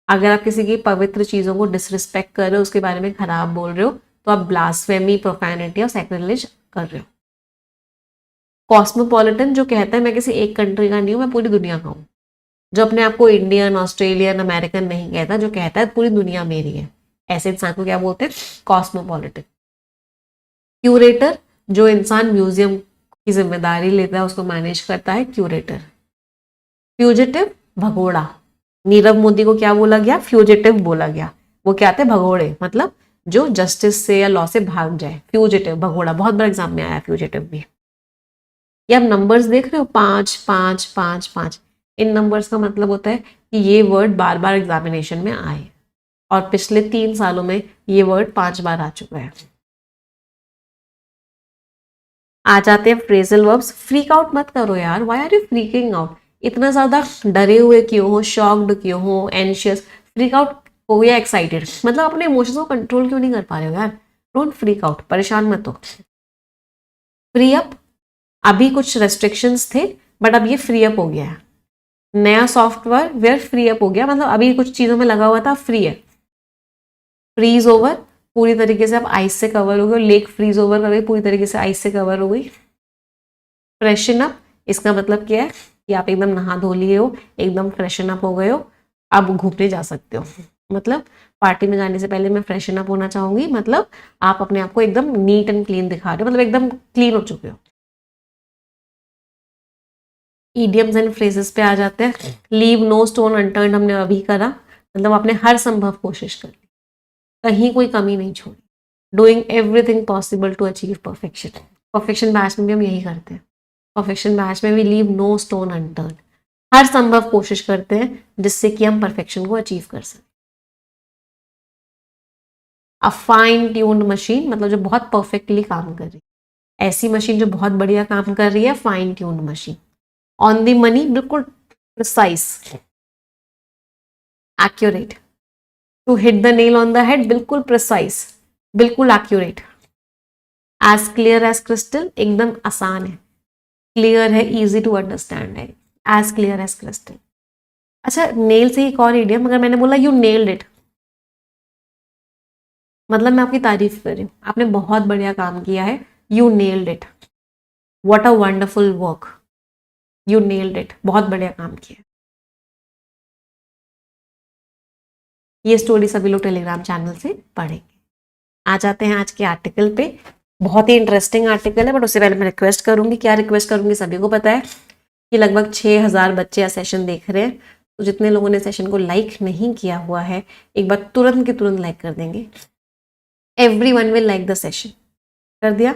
अगर आप किसी की पवित्र चीजों को डिसरिस्पेक्ट कर रहे हो, उसके बारे में खराब बोल रहे हो, तो आप ब्लास्फेमी, प्रोफैनिटी और सैक्रिलेज कर रहे हो। कॉस्मोपॉलिटन जो कहता है मैं किसी एक कंट्री का नहीं हूं, मैं पूरी दुनिया का हूं। जो अपने आप को इंडियन, ऑस्ट्रेलियन, अमेरिकन नहीं कहता, जो कहता है पूरी दुनिया मेरी है, ऐसे इंसान को क्या बोलते हैं, कॉस्मोपॉलिटन। क्यूरेटर, जो इंसान म्यूजियम की जिम्मेदारी लेता है, उसको मैनेज करता है, क्यूरेटर। फ्यूजिटिव, भगोड़ा। नीरव मोदी को क्या बोला गया, फ्यूजिटिव बोला गया। वो क्या थे, भगोड़े, मतलब जो जस्टिस से या लॉ से भाग जाए, फ्यूजिटिव, भगोड़ा। बहुत बार एग्जाम में आया फ्यूजिटिव भी। ये आप नंबर्स देख रहे हो, 5 5 5 5, इन नंबर्स का मतलब होता है कि ये वर्ड बार बार एग्जामिनेशन में आए, और पिछले 3 सालों में ये वर्ड 5 बार आ चुका है। आ जाते हैं फ्रेजल वर्ब्स। फ्रीक आउट मत करो यार, why are you freaking out? इतना ज्यादा डरे हुए क्यों हो, शॉक्ड क्यों हो, एंशियस? फ्रीक आउट हो या एक्साइटेड, मतलब अपने इमोशंस को कंट्रोल क्यों नहीं कर पा रहे हो यार? डोंट फ्रीक आउट, परेशान मत हो। फ्री अप, अभी कुछ रेस्ट्रिक्शंस थे बट अब ये फ्री अप हो गया है। नया सॉफ्टवेयर वेयर फ्री अप हो गया, मतलब अभी कुछ चीजों में लगा हुआ था, फ्री है। फ्रीज ओवर, पूरी तरीके से आप आइस से कवर हो गए, लेक फ्रीज ओवर कर गई, पूरी तरीके से आइस से कवर हो गई। फ्रेशन अप, इसका मतलब क्या है कि आप एकदम नहा धो लिए हो, एकदम फ्रेशन अप हो गए हो, अब घूमने जा सकते हो। मतलब पार्टी में जाने से पहले मैं फ्रेशन अप होना चाहूंगी, मतलब आप अपने आप को एकदम नीट एंड क्लीन दिखा रहे हो, मतलब एकदम क्लीन हो चुके हो। ईडियम्स एंड फ्रेजेस पे आ जाते हैं। लीव नो स्टोन अनटर्न्ड हमने अभी करा, मतलब आपने हर संभव कोशिश कर ली, कहीं कोई कमी नहीं छोड़ी। Doing everything possible to achieve perfection. Perfection batch में भी हम यही करते हैं। परफेक्शन बैच में भी लीव नो स्टोन अनटर्न्ड, हर संभव कोशिश करते हैं जिससे कि हम परफेक्शन को अचीव कर सकें। अ फाइन ट्यून्ड मशीन, मतलब जो बहुत परफेक्टली काम कर रही है, ऐसी मशीन जो बहुत बढ़िया काम कर रही है, fine tuned machine. On the money, बिल्कुल precise, accurate. To hit the nail on the head, बिल्कुल प्रिसाइज, बिल्कुल accurate. As clear as crystal, एकदम आसान है, क्लियर है, इजी टू अंडरस्टैंड है, एज क्लियर एज क्रिस्टल। अच्छा, नेल से एक और इडियम, अगर मैंने बोला यू नेल्ड इट, मतलब मैं आपकी तारीफ कर रही हूँ, आपने बहुत बढ़िया काम किया है, you nailed it, what a wonderful work, you nailed it, बहुत बढ़िया काम किया। ये स्टोरी सभी लोग टेलीग्राम चैनल से पढ़ेंगे। आ जाते हैं आज के आर्टिकल पे। बहुत ही इंटरेस्टिंग आर्टिकल है, बट उससे पहले मैं रिक्वेस्ट करूंगी, क्या रिक्वेस्ट करूंगी, सभी को पता है कि लगभग 6000 बच्चे यह सेशन देख रहे हैं, तो जितने लोगों ने सेशन को लाइक नहीं किया हुआ है, एक बार तुरंत के तुरंत लाइक कर देंगे। Everyone will like the session, कर दिया?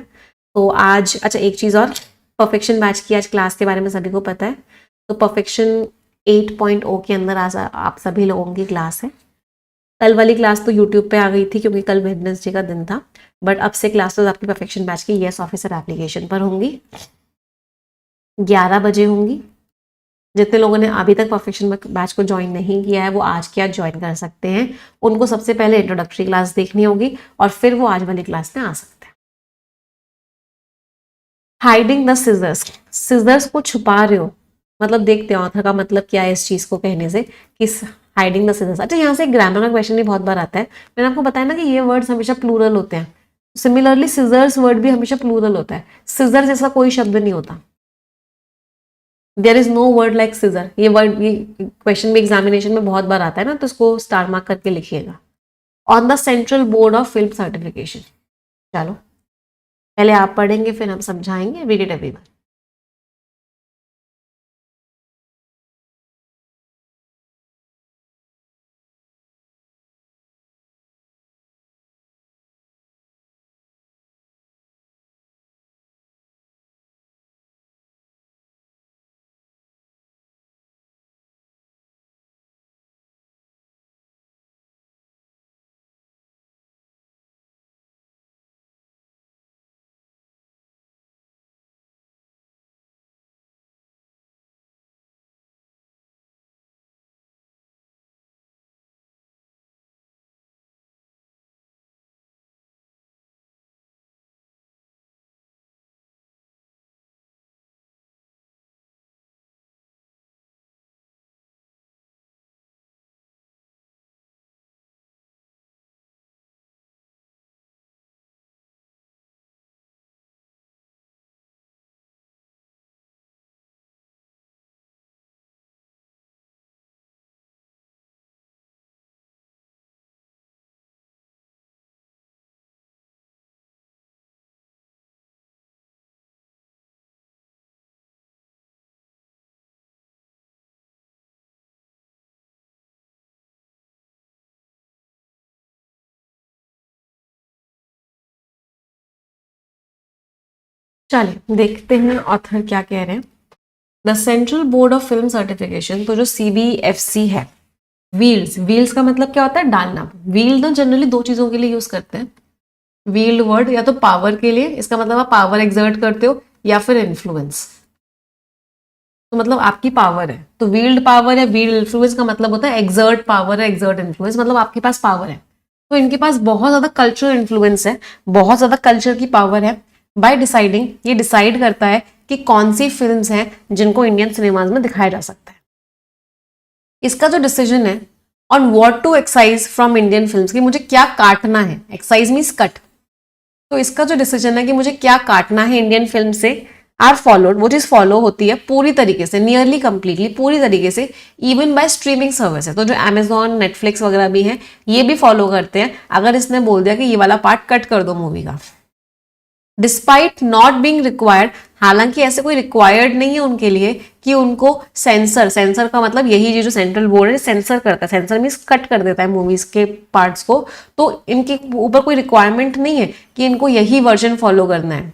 तो आज, अच्छा एक चीज़ और, परफेक्शन बैच की आज क्लास के बारे में सभी को पता है, तो परफेक्शन 8.0 के अंदर आज आप सभी लोगों की क्लास है। कल वाली क्लास तो यूट्यूब पे आ गई थी क्योंकि कल वेडनेसडे का दिन था, बट अब से क्लासेस आपकी परफेक्शन बैच की यस ऑफिसर एप्लीकेशन पर होंगी, 11 बजे होंगी। जितने लोगों ने अभी तक परफेक्शन बैच को ज्वाइन नहीं किया है वो आज की आज ज्वाइन कर सकते हैं। उनको सबसे पहले इंट्रोडक्टरी क्लास देखनी होगी और फिर वो आज वाली क्लास में आ सकते हैं। हाइडिंग द सिजर्स, सिजर्स को छुपा रहे हो, मतलब देखते हैं ऑथर का मतलब क्या है इस चीज को कहने से कि हाइडिंग द सिजर्स। अच्छा, यहाँ से ग्रामर का क्वेश्चन भी बहुत बार आता है। मैंने आपको बताया ना कि ये वर्ड्स हमेशा प्लूरल होते हैं। सिमिलरली सिजर्स वर्ड भी हमेशा प्लूरल होता है। सिजर जैसा कोई शब्द नहीं होता। There is no word like scissor. ये वर्ड, ये क्वेश्चन भी एग्जामिनेशन में बहुत बार आता है ना, तो इसको स्टार मार्क करके लिखिएगा। On the central board of film certification. चलो पहले आप पढ़ेंगे फिर हम समझाएंगे। Read it everyone. चलिए देखते हैं ऑथर क्या कह रहे हैं। The central board of film certification, तो जो CBFC है, व्हील्स, व्हील्स का मतलब क्या होता है? डालना। व्हील ना जनरली दो चीजों के लिए यूज करते हैं। व्हील्ड वर्ड या तो पावर के लिए, इसका मतलब आप पावर एक्सर्ट करते हो, या फिर इन्फ्लुएंस, तो मतलब आपकी पावर है। तो व्हील्ड पावर या व्हील्ड इन्फ्लुएंस का मतलब होता है एक्सर्ट पावर है, एक्सर्ट इन्फ्लुएंस, मतलब आपके पास पावर है। तो इनके पास बहुत ज्यादा कल्चरल इन्फ्लुएंस है, बहुत ज्यादा कल्चर की पावर है। बाय डिसाइडिंग, ये डिसाइड करता है कि कौन सी फिल्म्स हैं जिनको इंडियन सिनेमाज में दिखाया जा सकता है। इसका जो डिसीजन है on what to excise from Indian films, कि मुझे क्या काटना है, एक्साइज मीन्स कट, तो इसका जो डिसीजन है कि मुझे क्या काटना है इंडियन फिल्म से, आर फॉलोड, वो चीज फॉलो होती है पूरी तरीके से, नियरली कंप्लीटली पूरी तरीके से, इवन बाय स्ट्रीमिंग सर्विस है। तो जो Amazon, नेटफ्लिक्स वगैरह भी हैं, ये भी फॉलो करते हैं। अगर इसने बोल दिया कि ये वाला पार्ट कट कर दो मूवी का, डिस्पाइट नॉट बीइंग रिक्वायर्ड, हालांकि ऐसे कोई रिक्वायर्ड नहीं है उनके लिए कि उनको सेंसर, सेंसर का मतलब यही जो सेंट्रल बोर्ड है सेंसर करता है, सेंसर मीन्स कट कर देता है मूवीज के पार्ट्स को, तो इनके ऊपर कोई रिक्वायरमेंट नहीं है कि इनको यही वर्जन फॉलो करना है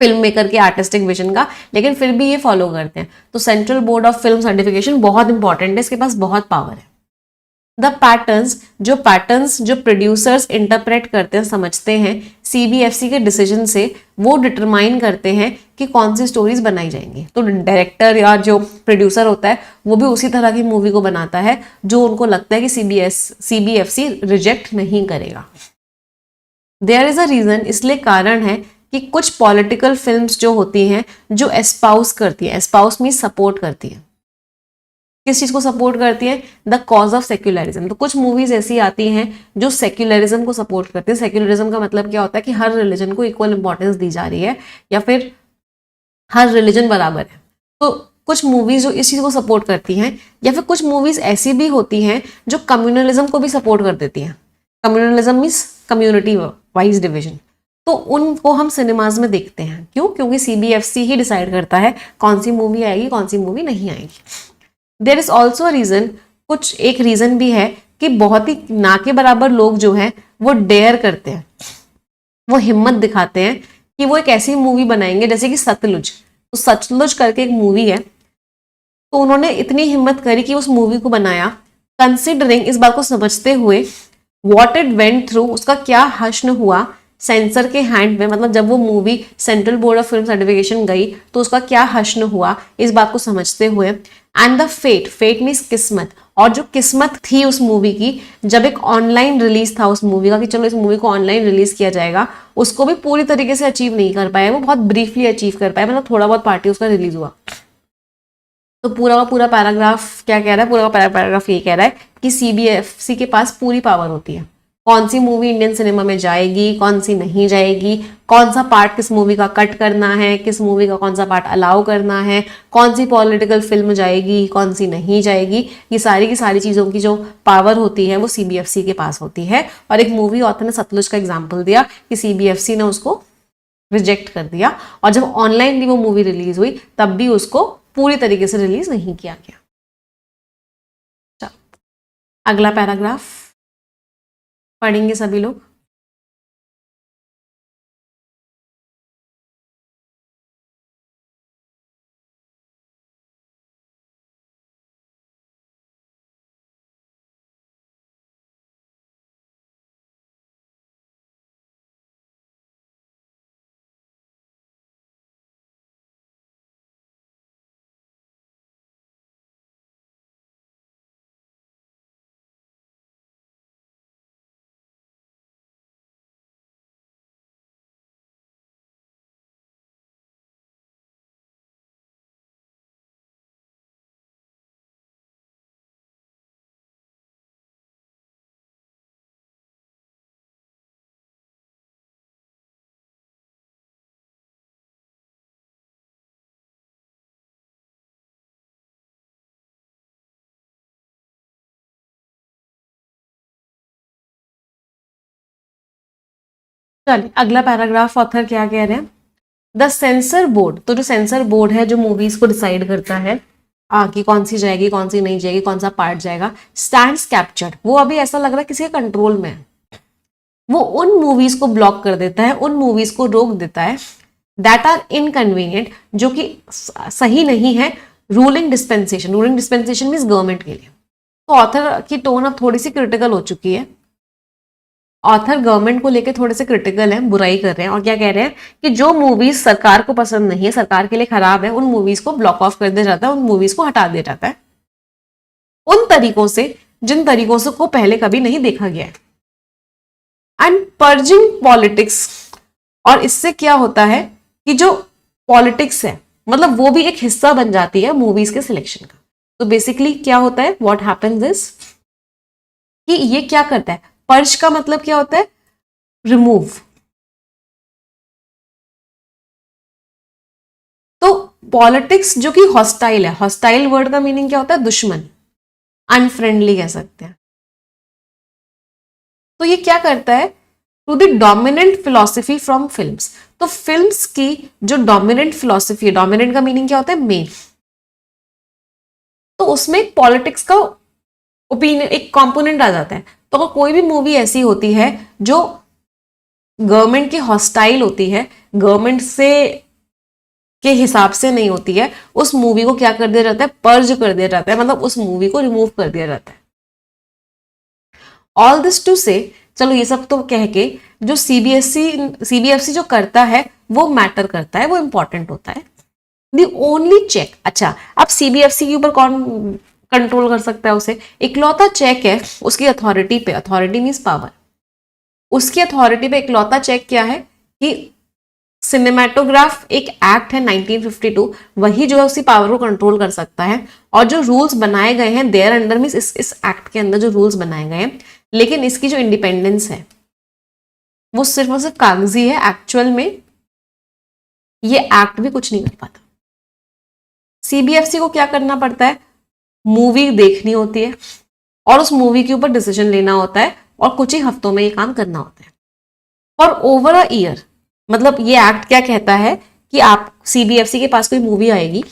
फिल्म मेकर के आर्टिस्टिक विजन का, लेकिन फिर भी ये फॉलो करते हैं। तो central board of film certification बहुत इंपॉर्टेंट है, इसके पास बहुत पावर है। द पैटर्न्स जो प्रोड्यूसर्स इंटरप्रेट करते हैं, समझते हैं CBFC के डिसीजन से, वो डिटरमाइन करते हैं कि कौन सी स्टोरीज बनाई जाएंगी। तो डायरेक्टर या जो प्रोड्यूसर होता है वो भी उसी तरह की मूवी को बनाता है जो उनको लगता है कि CBFC रिजेक्ट नहीं करेगा। देयर इज अ रीजन, इसलिए कारण है कि कुछ पॉलिटिकल फिल्म्स जो होती हैं जो एस्पाउस करती है, एस्पाउस मीन सपोर्ट करती है, किस चीज को सपोर्ट करती है? The cause of secularism. तो कुछ मूवीज ऐसी आती हैं जो सेक्युलरिज्म को सपोर्ट करती है। सेक्युलरिज्म का मतलब क्या होता है कि हर रिलीजन को इक्वल इंपॉर्टेंस दी जा रही है, या फिर हर रिलीजन बराबर है। तो कुछ मूवीज जो इस चीज को सपोर्ट करती हैं, या फिर कुछ मूवीज ऐसी भी होती हैं जो कम्युनलिज्म को भी सपोर्ट कर देती हैं। Communalism means community wise division. तो उनको हम सिनेमाज में देखते हैं। क्यों? क्योंकि CBFC ही डिसाइड करता है कौन सी मूवी आएगी, कौन सी मूवी नहीं आएगी। There is also a reason, कुछ एक रीजन भी है कि बहुत ही ना के बराबर लोग जो हैं वो डेयर करते हैं, वो हिम्मत दिखाते हैं कि वो एक ऐसी मूवी बनाएंगे जैसे कि सतलुज। तो सतलुज करके एक मूवी है, तो उन्होंने इतनी हिम्मत करी कि उस मूवी को बनाया, कंसिडरिंग, इस बात को समझते हुए, व्हाट इट वेंट थ्रू, उसका क्या हश्न हुआ सेंसर के हैंड में, मतलब जब वो movie central board of film certification गई तो उसका क्या हश्न हुआ, इस बात को समझते हुए। And the fate, fate means किस्मत, और जो किस्मत थी उस मूवी की, जब एक ऑनलाइन रिलीज था उस मूवी का कि चलो इस मूवी को ऑनलाइन रिलीज किया जाएगा, उसको भी पूरी तरीके से अचीव नहीं कर पाए, वो बहुत ब्रीफली अचीव कर पाए, मतलब थोड़ा बहुत पार्टी उसका रिलीज हुआ। तो पूरा का पूरा पैराग्राफ क्या कह रहा है, पूरा का पैराग्राफ ये कह रहा है कि सीबीएफसी के पास पूरी पावर होती है, कौन सी मूवी इंडियन सिनेमा में जाएगी, कौन सी नहीं जाएगी, कौन सा पार्ट किस मूवी का कट करना है, किस मूवी का कौन सा पार्ट अलाउ करना है, कौन सी पॉलिटिकल फिल्म जाएगी, कौन सी नहीं जाएगी, ये सारी की सारी चीज़ों की जो पावर होती है वो सीबीएफसी के पास होती है। और एक मूवी ऑथर ने सतलुज का एग्जाम्पल दिया कि सीबीएफसी ने उसको रिजेक्ट कर दिया, और जब ऑनलाइन भी वो मूवी रिलीज हुई तब भी उसको पूरी तरीके से रिलीज नहीं किया गया। अगला पैराग्राफ पढ़ेंगे सभी लोग। चलिए अगला पैराग्राफ ऑथर क्या कह रहे हैं। द सेंसर बोर्ड, तो जो सेंसर बोर्ड है जो मूवीज को डिसाइड करता है कि कौन सी जाएगी कौन सी नहीं जाएगी, कौन सा पार्ट जाएगा, स्टैंड्स कैप्चर्ड, वो अभी ऐसा लग रहा है किसी के कंट्रोल में है, वो उन मूवीज को ब्लॉक कर देता है, उन मूवीज को रोक देता है दैट आर इनकन्वीनियंट, जो कि सही नहीं है ruling dispensation, ruling dispensation means government के लिए। तो ऑथर की टोन अब थोड़ी सी क्रिटिकल हो चुकी है, ऑथर गवर्नमेंट को लेकर थोड़े से क्रिटिकल हैं, बुराई कर रहे हैं, और क्या कह रहे हैं कि जो मूवीज सरकार को पसंद नहीं है, सरकार के लिए खराब है, उन मूवीज को ब्लॉक ऑफ कर दिया जाता है, उन मूवीज को हटा दिया जाता है उन तरीकों से जिन तरीकों से को पहले कभी नहीं देखा गया है। एंड पर्जिंग पॉलिटिक्स, और इससे क्या होता है कि जो पॉलिटिक्स है मतलब वो भी एक हिस्सा बन जाती है मूवीज के सिलेक्शन का। तो बेसिकली क्या होता है, व्हाट हैपेंस इज कि ये क्या करता है, पर्ज का मतलब क्या होता है, रिमूव। तो पॉलिटिक्स जो कि हॉस्टाइल है, हॉस्टाइल वर्ड का मीनिंग क्या होता है, दुश्मन, अनफ्रेंडली कह सकते हैं। तो ये क्या करता है, to the dominant philosophy from films, तो फिल्म्स की जो डोमिनेंट फिलॉसफी है, डोमिनेंट का मीनिंग क्या होता है, मेन, तो उसमें पॉलिटिक्स का ओपिनियन एक कंपोनेंट आ जाता है। तो अगर कोई भी मूवी ऐसी होती है जो गवर्नमेंट की हॉस्टाइल होती है, गवर्नमेंट से के हिसाब से नहीं होती है, उस मूवी को क्या कर दिया जाता है, पर्ज कर दिया जाता है, मतलब उस मूवी को रिमूव कर दिया जाता है। ऑल दिस टू से, चलो ये सब तो कह के, जो सीबीएफसी जो करता है वो मैटर करता है, वो इंपॉर्टेंट होता है। दी ओनली चेक, अच्छा अब सीबीएफसी के ऊपर कौन कंट्रोल कर सकता है उसे, इकलौता चेक है उसकी अथॉरिटी पे, अथॉरिटी मीन्स पावर, उसकी अथॉरिटी पे इकलौता चेक क्या है कि सिनेमेटोग्राफ एक एक्ट है 1952, वही जो है उसी पावर को कंट्रोल कर सकता है, और जो रूल्स बनाए गए हैं देयर अंडर मीन्स इस एक्ट के अंदर जो रूल्स बनाए गए हैं, लेकिन इसकी जो इंडिपेंडेंस है वो सिर्फ और सिर्फ कागजी है, एक्चुअल में ये एक्ट भी कुछ नहीं कर पाता। सीबीएफसी को क्या करना पड़ता है, मूवी देखनी होती है और उस मूवी के ऊपर डिसीजन लेना होता है, और कुछ ही हफ्तों में ये काम करना होता है। फॉर ओवर अ ईयर, मतलब ये एक्ट क्या कहता है कि आप सीबीएफसी के पास कोई मूवी आएगी,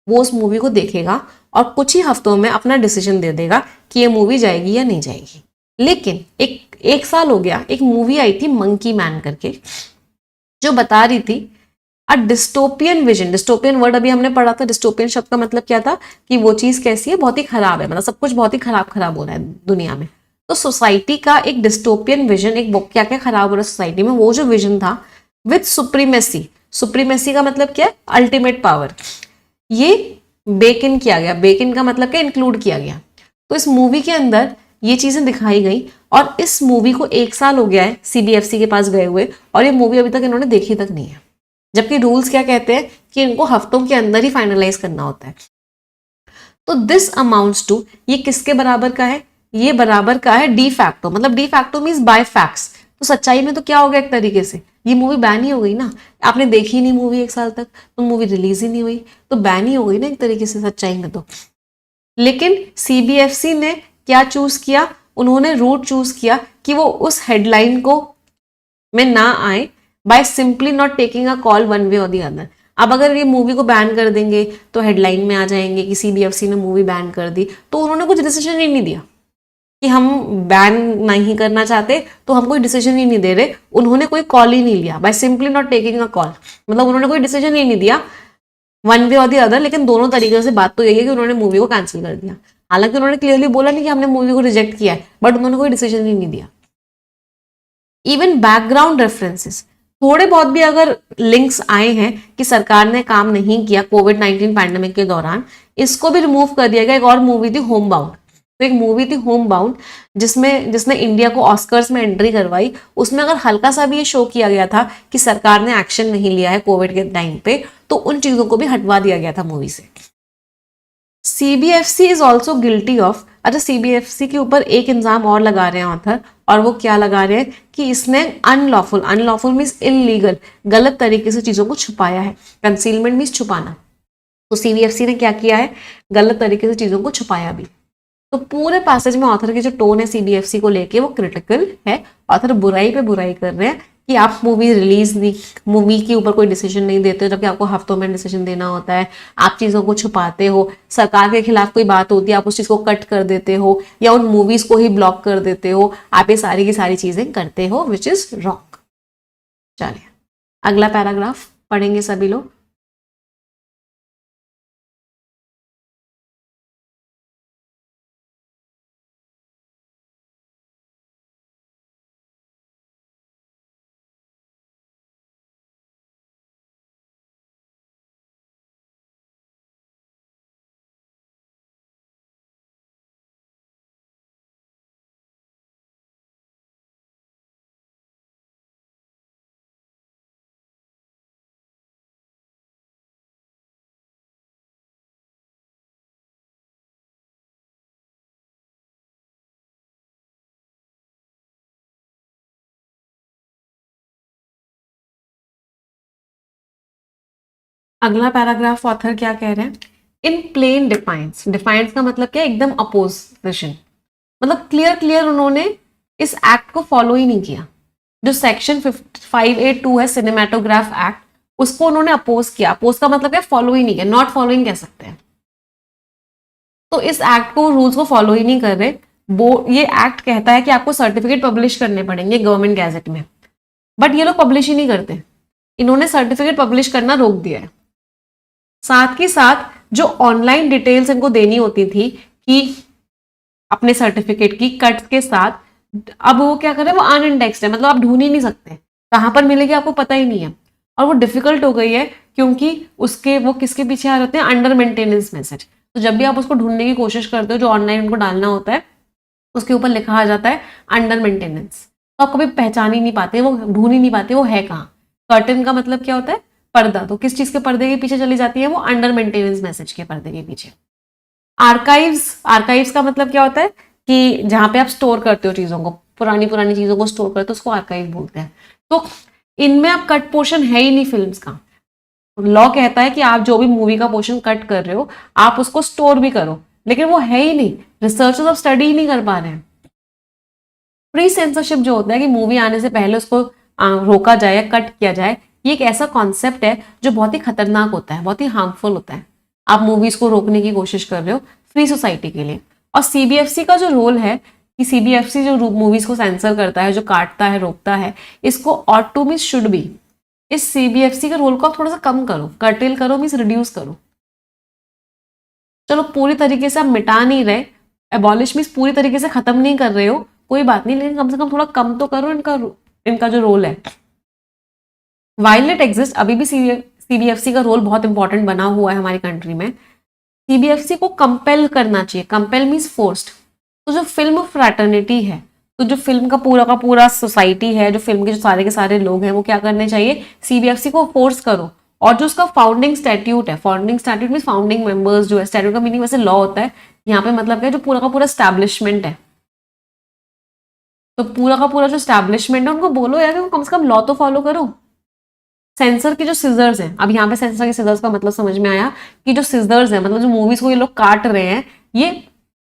वो उस मूवी को देखेगा और कुछ ही हफ्तों में अपना डिसीजन दे देगा कि ये मूवी जाएगी या नहीं जाएगी। लेकिन एक साल हो गया, एक मूवी आई थी मंकी मैन करके, जो बता रही थी अ डिस्टोपियन विजन, डिस्टोपियन वर्ड अभी हमने पढ़ा था, डिस्टोपियन शब्द का मतलब क्या था कि वो चीज कैसी है, बहुत ही खराब है, मतलब सब कुछ बहुत ही खराब खराब हो रहा है दुनिया में, तो सोसाइटी का एक डिस्टोपियन विजन, एक क्या क्या खराब हो रहा है सोसाइटी में, वो जो विजन था विथ सुप्रीमेसी, सुप्रीमेसी का मतलब क्या है, अल्टीमेट पावर, ये बेक इन किया गया। बेक इन का मतलब क्या, इंक्लूड किया गया। तो इस मूवी के अंदर ये चीजें दिखाई गई, और इस मूवी को 1 साल हो गया है सीबीएफसी के पास गए हुए, और ये मूवी अभी तक इन्होंने देखी तक नहीं है, जबकि रूल्स क्या कहते हैं कि इनको हफ्तों के अंदर ही फाइनलाइज करना होता है। तो दिस अमाउंट्स टू, ये किसके बराबर का है, ये बराबर का है डी फैक्टो, मतलब de facto means by facts. तो सच्चाई में तो क्या हो गया, एक तरीके से ये मूवी बैन ही हो गई ना, आपने देखी नहीं मूवी 1 साल तक, तो मूवी रिलीज ही नहीं हुई, तो बैन ही हो गई ना एक तरीके से सच्चाई में तो। लेकिन सीबीएफसी ने क्या चूज किया, उन्होंने रूट चूज किया कि वो उस हेडलाइन को में ना आए, by simply not taking a call one way और दी अदर। अब अगर ये मूवी को बैन कर देंगे तो हेडलाइन में आ जाएंगे कि सीबीएफसी ने मूवी बैन कर दी, तो उन्होंने कुछ डिसीजन ही नहीं दिया कि हम बैन नहीं करना चाहते, तो हम कोई डिसीजन ही नहीं दे रहे, उन्होंने कोई कॉल ही नहीं लिया, by simply not taking a call, मतलब उन्होंने कोई डिसीजन ही नहीं दिया वन वे और दी अदर। लेकिन दोनों तरीके से बात तो यही है कि उन्होंने मूवी को कैंसिल कर दिया, हालांकि उन्होंने क्लियरली बोला नहीं कि हमने मूवी को रिजेक्ट किया है, बट उन्होंने कोई डिसीजन ही नहीं दिया। इवन बैकग्राउंड रेफरेंसेस, थोड़े बहुत भी अगर लिंक्स आए हैं कि सरकार ने काम नहीं किया कोविड-19 पैंडेमिक के दौरान, इसको भी रिमूव कर दिया गया। एक और मूवी थी होम बाउंड, तो एक मूवी थी होम बाउंड जिसने इंडिया को ऑस्कर्स में एंट्री करवाई, उसमें अगर हल्का सा भी ये शो किया गया था कि सरकार ने एक्शन नहीं लिया है कोविड के टाइम पे, तो उन चीजों को भी हटवा दिया गया था मूवी से। CBFC is also guilty of, अच्छा सीबीएफसी के ऊपर एक इल्जाम और लगा रहे हैं ऑथर, और वो क्या लगा रहे हैं कि इसने अनलॉफुल, अनलॉफुल मीन्स इलीगल, गलत तरीके से चीजों को छुपाया है। कंसीलमेंट मीन्स छुपाना, तो सीबीएफसी ने क्या किया है, गलत तरीके से चीजों को छुपाया भी। तो पूरे पैसेज में ऑथर की जो टोन है सीबीएफसी को लेके वो क्रिटिकल है। ऑथर बुराई पे बुराई कर रहे हैं कि आप मूवी रिलीज नहीं, मूवी के ऊपर कोई डिसीजन नहीं देते हो, जबकि आपको हफ्तों में डिसीजन देना होता है, आप चीजों को छुपाते हो, सरकार के खिलाफ कोई बात होती है आप उस चीज को कट कर देते हो, या उन मूवीज को ही ब्लॉक कर देते हो, आप ये सारी की सारी चीजें करते हो, विच इज रॉन्ग। चलिए अगला पैराग्राफ पढ़ेंगे सभी लोग। अगला पैराग्राफ ऑथर क्या कह रहे हैं, इन प्लेन डिफाइंस, डिफाइंस का मतलब क्या है, एकदम अपोजिशन, मतलब क्लियर क्लियर उन्होंने इस एक्ट को फॉलो ही नहीं किया। जो सेक्शन 582 है सिनेमेटोग्राफ एक्ट, उसको उन्होंने अपोज किया। अपोज का मतलब है फॉलो ही नहीं किया, नॉट फॉलोइंग कह सकते हैं। तो इस एक्ट को, रूल्स को फॉलो ही नहीं कर रहे। वो ये एक्ट कहता है कि आपको सर्टिफिकेट पब्लिश करने पड़ेंगे गवर्नमेंट गैजेट में, बट ये लोग पब्लिश ही नहीं करते, इन्होंने सर्टिफिकेट पब्लिश करना रोक दिया है। साथ ही साथ जो ऑनलाइन डिटेल्स इनको देनी होती थी कि अपने सर्टिफिकेट की कट्स के साथ, अब वो क्या कर रहे हैं, वो अनइंडेक्स्ड है, मतलब आप ढूंढ ही नहीं सकते, कहां पर मिलेगी आपको पता ही नहीं है, और वो डिफिकल्ट हो गई है क्योंकि उसके वो किसके पीछे आ जाते हैं, अंडर मेंटेनेंस मैसेज। तो जब भी आप उसको ढूंढने की कोशिश करते हो, जो ऑनलाइन उनको डालना होता है, उसके ऊपर लिखा आ जाता है अंडर मेंटेनेंस, तो आप कभी पहचान ही नहीं पाते, वो ढूंढ ही नहीं पाते वो है कहाँ। कर्टन का मतलब क्या होता है, पर्दा, तो किस चीज के पर्दे के पीछे चली जाती है, वो अंडर मेंटेनेंस मैसेज के पर्दे के पीछे। आर्काइव्स, आर्काइव्स का मतलब क्या होता है कि जहां पे आप स्टोर करते हो चीजों को, पुरानी पुरानी चीजों को स्टोर करते हो, उसको आर्काइव बोलते हैं। तो इनमें अब कट पोर्शन है ही नहीं फिल्म्स का। लॉ कहता है कि आप जो भी मूवी का पोर्शन कट कर रहे हो आप उसको स्टोर भी करो, लेकिन वो है ही नहीं, रिसर्चर्स अब स्टडी ही नहीं कर पा रहे हैं। प्री सेंसरशिप जो होता है कि मूवी आने से पहले उसको रोका जाए या कट किया जाए, ये एक ऐसा कॉन्सेप्ट है जो बहुत ही खतरनाक होता है, बहुत ही हार्मफुल होता है। आप मूवीज को रोकने की कोशिश कर रहे हो फ्री सोसाइटी के लिए। और सीबीएफसी का जो रोल है कि सीबीएफसी जो मूवीज को सेंसर करता है, जो काटता है, रोकता है, इसको ought to means should be, इस सीबीएफसी के रोल को आप थोड़ा सा कम करो, कर्टेल करो मींस रिड्यूस करो। चलो पूरी तरीके से आप मिटा नहीं रहे, एबॉलिश मींस पूरी तरीके से खत्म नहीं कर रहे हो, कोई बात नहीं, लेकिन कम से कम थोड़ा कम तो करो इनका जो रोल है। वाइल इट एग्जिस्ट, अभी भी सीबीएफसी का रोल बहुत इंपॉर्टेंट बना हुआ है हमारी कंट्री में। सीबीएफसी को कंपेल करना चाहिए, कंपेल मीन्स फोर्स्ड। तो जो फिल्म फ्रैटर्निटी है, तो जो फिल्म का पूरा सोसाइटी है, जो फिल्म के सारे के सारे लोग हैं, वो क्या करने चाहिए, सीबीएफसी को फोर्स करो। और जो उसका फाउंडिंग स्टैट्यूट है, founding statute mean founding members, जो है स्टैट्यूट का मीनिंग वैसे लॉ होता है, यहाँ पे मतलब क्या है, जो पूरा का पूरा स्टैब्लिशमेंट है, तो पूरा का पूरा जो स्टैब्लिशमेंट है उनको बोलो यार कि कम से कम लॉ तो फॉलो करो। सेंसर के जो सिजर्स हैं, अब यहाँ पे सेंसर के सिजर्स का मतलब समझ में आया कि जो सिजर्स हैं, मतलब जो मूवीज को ये लोग काट रहे हैं, ये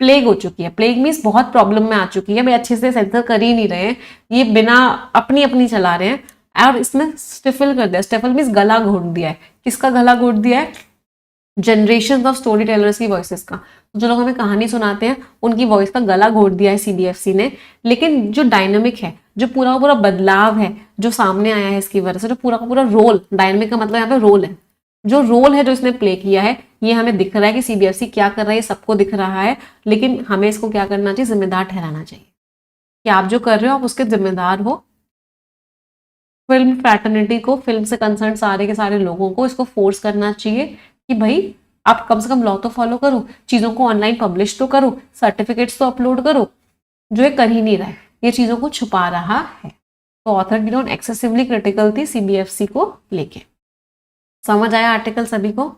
प्लेग हो चुकी है। प्लेग मीन्स बहुत प्रॉब्लम में आ चुकी है भाई, अच्छे से सेंसर कर ही नहीं रहे हैं, ये बिना अपनी अपनी चला रहे हैं। और इसमें स्टिफल कर दिया, स्टिफल मीन्स गला घोट दिया है। किसका गला घोट दिया है, जनरेशन ऑफ स्टोरी टेलर्स की वॉइसेस का। तो जो लोग हमें कहानी सुनाते हैं उनकी वॉइस का गला घोट दिया है सीबीएफसी ने। लेकिन जो डायनामिक है, जो पूरा का पूरा बदलाव है जो सामने आया है इसकी वजह से, जो पूरा का पूरा रोल, डायनामिक का मतलब यहाँ पे रोल है, जो रोल है जो इसने प्ले किया है, ये हमें दिख रहा है कि सीबीएफसी क्या कर रहा है, ये सबको दिख रहा है। लेकिन हमें इसको क्या करना चाहिए, जिम्मेदार ठहराना चाहिए कि आप जो कर रहे हो आप उसके जिम्मेदार हो। फिल्म फ्रैटर्निटी को, फिल्म से कंसर्न सारे के सारे लोगों को इसको फोर्स करना चाहिए कि भाई आप कम से कम लॉ तो फॉलो करो, चीजों को ऑनलाइन पब्लिश तो करो, सर्टिफिकेट्स तो अपलोड करो, जो ये कर ही नहीं रहा है, ये चीजों को छुपा रहा है। तो ऑथर गिलोन एक्सेसिवली क्रिटिकल थी सीबीएफसी को लेके। समझ आया आर्टिकल सभी को?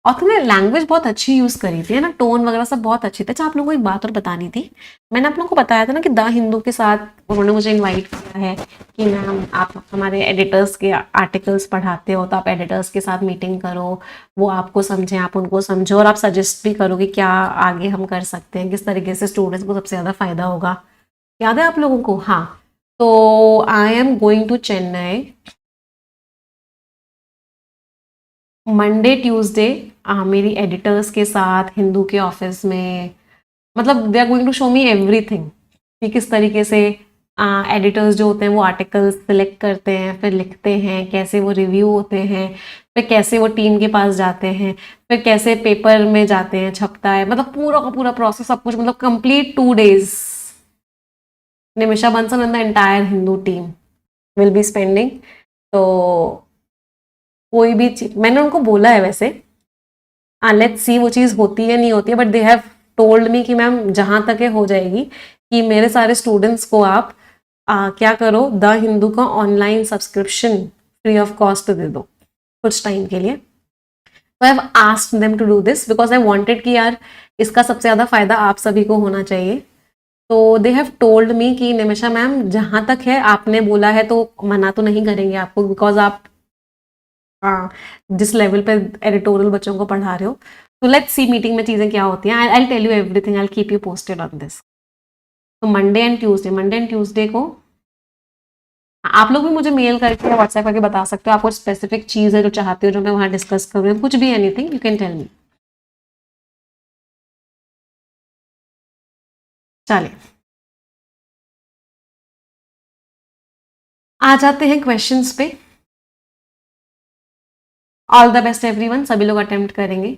ऑथर ने लैंग्वेज बहुत अच्छी यूज करी थी, है ना, टोन वगैरह सब बहुत अच्छी थी। अच्छा, आप लोगों को एक बात और बतानी थी, मैंने आप लोगों को बताया था ना कि द हिंदू के साथ उन्होंने मुझे इनवाइट किया है कि मैम आप हमारे एडिटर्स के आर्टिकल्स पढ़ाते हो, तो आप एडिटर्स के साथ मीटिंग करो, वो आपको समझें, आप उनको समझो, और आप सजेस्ट भी करो कि क्या आगे हम कर सकते हैं, किस तरीके से स्टूडेंट्स को सबसे ज़्यादा फायदा होगा। याद है आप लोगों को? हाँ। तो I am going to Chennai Monday Tuesday, मेरी एडिटर्स के साथ हिंदू के ऑफिस में, मतलब they are going to show me everything कि किस तरीके से एडिटर्स जो होते हैं वो आर्टिकल्स सिलेक्ट करते हैं, फिर लिखते हैं, कैसे वो रिव्यू होते हैं, फिर कैसे वो टीम के पास जाते हैं, फिर कैसे पेपर में जाते हैं, छपता है, मतलब पूरा का पूरा प्रोसेस सब कुछ, मतलब complete 2 days Nimisha Bansal and the entire Hindu team will be spending. तो कोई भी चीज मैंने उनको बोला है वैसे, लेट्स सी वो चीज़ होती है नहीं होती है, but they have told me कि मैम जहाँ तक है हो जाएगी, कि मेरे सारे स्टूडेंट्स को आप क्या करो, द हिंदू का online subscription free of cost दे दो कुछ टाइम के लिए। तो I have asked them to do this because I wanted कि यार इसका सबसे ज़्यादा फायदा आप सभी को होना चाहिए। तो दे हैव टोल्ड मी कि निमिषा मैम जहाँ तक है आपने बोला है तो मना तो नहीं करेंगे आपको, बिकॉज आप हाँ, जिस लेवल पे एडिटोरियल बच्चों को पढ़ा रहे हो। तो लेट्स सी मीटिंग में चीजें क्या होती हैं, I tell you everything, I keep you posted on this. तो मंडे एंड ट्यूसडे को आप लोग भी मुझे मेल करके या व्हाट्सएप करके बता सकते हो, आपको स्पेसिफिक चीज है जो चाहते हो जो मैं वहां डिस्कस करूँ, कुछ भी, anything you can tell me. चलिए आ जाते हैं क्वेश्चंस पे। ऑल द बेस्ट एवरीवन, सभी लोग अटेम्प्ट करेंगे।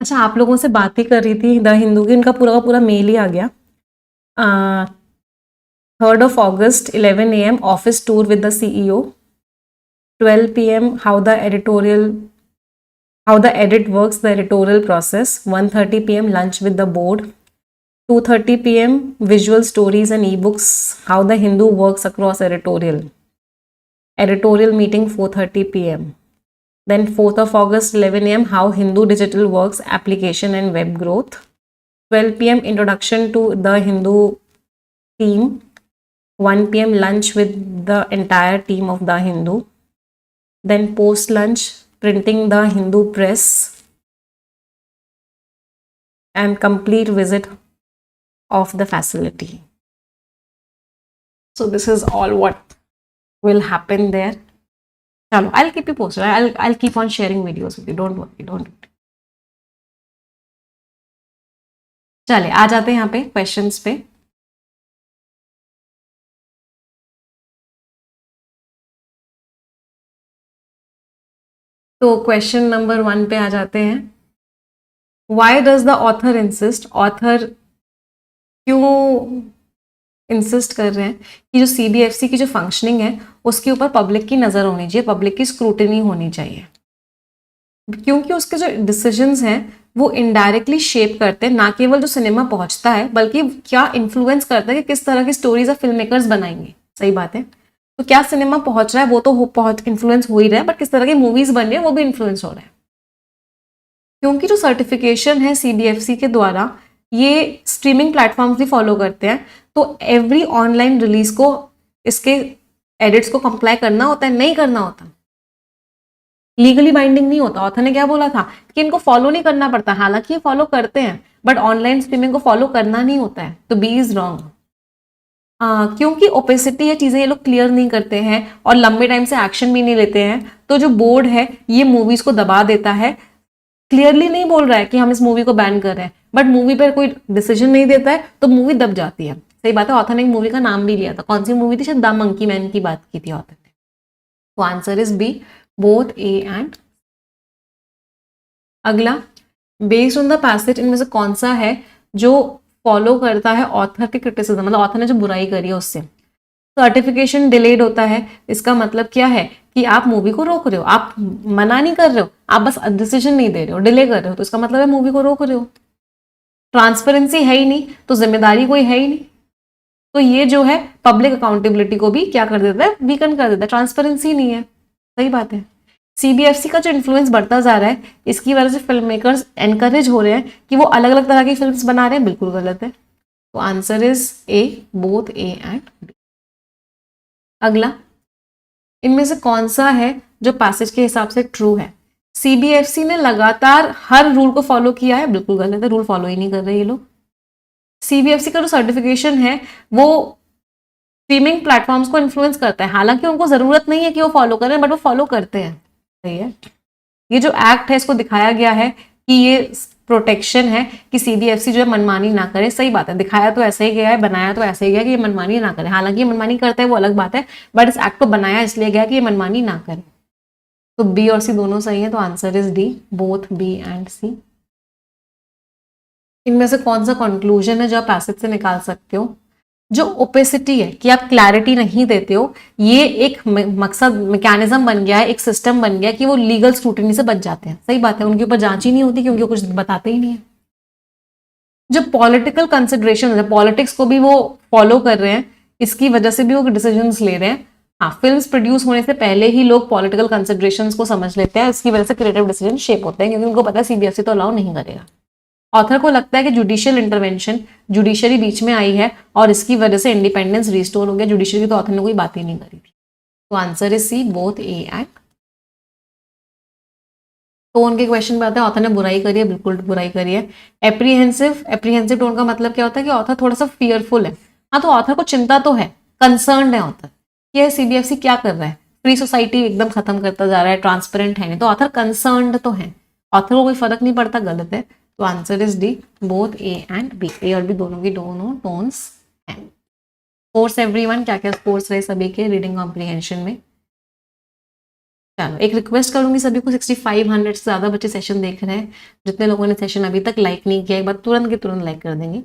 अच्छा, आप लोगों से बात ही कर रही थी द हिंदू की, इनका पूरा का पूरा मेल ही आ गया। 3rd of August 11 a.m. office tour with the CEO. 12 p.m. how the edit works, the editorial process. 1:30 p.m. lunch with the board. 2:30 p.m. visual stories and ebooks, how the Hindu works across editorial meeting 4:30 p.m. Then 4th of August 11 a.m. how Hindu digital works, application and web growth. 12 p.m. introduction to the Hindu team. 1 p.m. lunch with the entire team of the Hindu. Then post lunch printing the Hindu press and complete visit of the facility. So this is all what will happen there. Chalo, I'll keep you posted. I'll keep on sharing videos with you. Don't worry. चले आ जाते हैं यहाँ पे questions पे। तो question number 1 पे आ जाते हैं। Why does the author insist, author क्यों इंसिस्ट कर रहे हैं कि जो सीबीएफसी की जो फंक्शनिंग है उसके ऊपर पब्लिक की नज़र होनी चाहिए, पब्लिक की स्क्रूटिनी होनी चाहिए, क्योंकि उसके जो डिसीजंस हैं वो इनडायरेक्टली शेप करते हैं ना केवल जो सिनेमा पहुंचता है बल्कि क्या इन्फ्लुएंस करता है कि किस तरह की स्टोरीज ऑफ फिल्म मेकर्स बनाएंगे। सही बात है। तो क्या सिनेमा पहुंच रहा है वो तो बहुत इन्फ्लुएंस हो ही रहा है, बट किस तरह की मूवीज बन रही है वो भी इन्फ्लुएंस हो रहा है। क्योंकि जो सर्टिफिकेशन है सीबीएफसी के द्वारा ये स्ट्रीमिंग प्लेटफॉर्म्स भी फॉलो करते हैं, तो एवरी ऑनलाइन रिलीज को इसके एडिट्स को कंप्लाई करना होता है, नहीं करना होता, लीगली बाइंडिंग नहीं होता। ऑथर ने क्या बोला था कि इनको फॉलो नहीं करना पड़ता, हालांकि ये फॉलो करते हैं बट ऑनलाइन स्ट्रीमिंग को फॉलो करना नहीं होता है, तो बी इज रॉन्ग। क्योंकि ओपेसिटी है, चीजें ये लोग क्लियर नहीं करते हैं और लंबे टाइम से एक्शन भी नहीं लेते हैं, तो जो बोर्ड है ये मूवीज को दबा देता है, क्लियरली नहीं बोल रहा है कि हम इस मूवी को बैन कर रहे हैं, बट मूवी पर कोई डिसीजन नहीं देता है तो मूवी दब जाती है। सही बात है। ऑथर ने एक मूवी का नाम भी लिया था, कौन सी मूवी थी, शायद द मंकी मैन की बात की थी ऑथर ने। तो answer is B, both A and. अगला, बेस्ड ऑन द पैसेज इनमें से कौन सा है जो फॉलो करता है ऑथर के क्रिटिसिज्म, मतलब ऑथर ने जो बुराई करी है उससे। सर्टिफिकेशन डिलेड होता है, इसका मतलब क्या है कि आप मूवी को रोक रहे हो, आप मना नहीं कर रहे हो, आप बस डिसीजन नहीं दे रहे हो, डिले कर रहे हो, तो इसका मतलब है मूवी को रोक रहे हो। ट्रांसपेरेंसी है ही नहीं तो जिम्मेदारी कोई है ही नहीं, तो ये जो है पब्लिक अकाउंटेबिलिटी को भी क्या कर देता है, वीकन कर देता है, ट्रांसपेरेंसी नहीं है। सही बात है। सीबीएफसी का जो इन्फ्लुएंस बढ़ता जा रहा है इसकी वजह से फिल्म मेकर्स एनकरेज हो रहे हैं कि वो अलग अलग तरह की फिल्म्स बना रहे हैं, बिल्कुल गलत है। तो answer is A, both A and B. अगला, इनमें से कौन सा है जो पैसेज के हिसाब से ट्रू है। सीबीएफसी ने लगातार हर रूल को फॉलो किया है, बिल्कुल गलत है, रूल फॉलो ही नहीं कर रहे ये लोग। सीबीएफसी का जो सर्टिफिकेशन है वो स्ट्रीमिंग प्लेटफॉर्म्स को इन्फ्लुएंस करता है, हालांकि उनको जरूरत नहीं है कि वो फॉलो करें बट वो फॉलो करते हैं। सही है। ये जो एक्ट है इसको दिखाया गया है कि ये प्रोटेक्शन है कि सीबीएफसी जो है मनमानी ना करे। सही बात है, दिखाया तो ऐसे ही गया है, बनाया तो ऐसे ही गया कि ये मनमानी ना करे, हालांकि ये मनमानी करता है वो अलग बात है, बट इस एक्ट को बनाया इसलिए गया कि ये मनमानी ना करे। तो बी और सी दोनों सही है, तो answer is D, both B and C. इनमें से कौन सा कंक्लूजन है जो आप पैसेज से निकाल सकते हो। जो ओपेसिटी है कि आप क्लैरिटी नहीं देते हो, ये एक मकसद मैकेनिज्म बन गया है, एक सिस्टम बन गया कि वो लीगल स्क्रूटिनी से बच जाते हैं। सही बात है, उनके ऊपर जांच ही नहीं होती क्योंकि वो कुछ बताते ही नहीं है। जो पॉलिटिकल कंसिडरेशन है, पॉलिटिक्स को भी वो फॉलो कर रहे हैं, इसकी वजह से भी वो डिसीजंस ले रहे हैं। हाँ, फिल्म्स प्रोड्यूस होने से पहले ही लोग पॉलिटिकल कंसिडरेशंस को समझ लेते हैं, इसकी वजह से क्रिएटिव डिसीजन शेप होते हैं क्योंकि उनको पता है सीबीएफसी तो अलाउ नहीं करेगा। ऑथर को लगता है कि जुडिशियल इंटरवेंशन, जुडिशरी बीच में आई है और इसकी वजह से इंडिपेंडेंस रिस्टोर हो गया, जुडिशरी की तो ऑथर ने कोई बात ही नहीं करी थी। तो answer is C, both A and. Tone के क्वेश्चन पे आता है, ऑथर ने बुराई करी है, बिल्कुल बुराई करी है। एप्रीहेंसिव टोन का मतलब क्या होता है कि ऑथर थोड़ा सा फियरफुल है। हाँ, तो ऑथर को चिंता तो है, कंसर्न है ऑथर, ये सीबीएफसी क्या कर रहा है, फ्री सोसाइटी एकदम खत्म करता जा रहा है, ट्रांसपेरेंट है नहीं, तो ऑथर कंसर्न तो है, ऑथर को कोई फर्क नहीं पड़ता, गलत है। तो answer is D, both A and B. A और बी दोनों की दोनों टोन्स हैं। स्कोर्स एवरीवन, क्या क्या स्कोर्स रहे सभी के रीडिंग कॉम्प्रिहेंशन में। चलो एक रिक्वेस्ट करूंगी सभी को, 6500 से ज़्यादा बच्चे सेशन देख रहे हैं, जितने लोगों ने सेशन अभी तक लाइक नहीं किया एक बार तुरंत के तुरंत लाइक कर देंगे।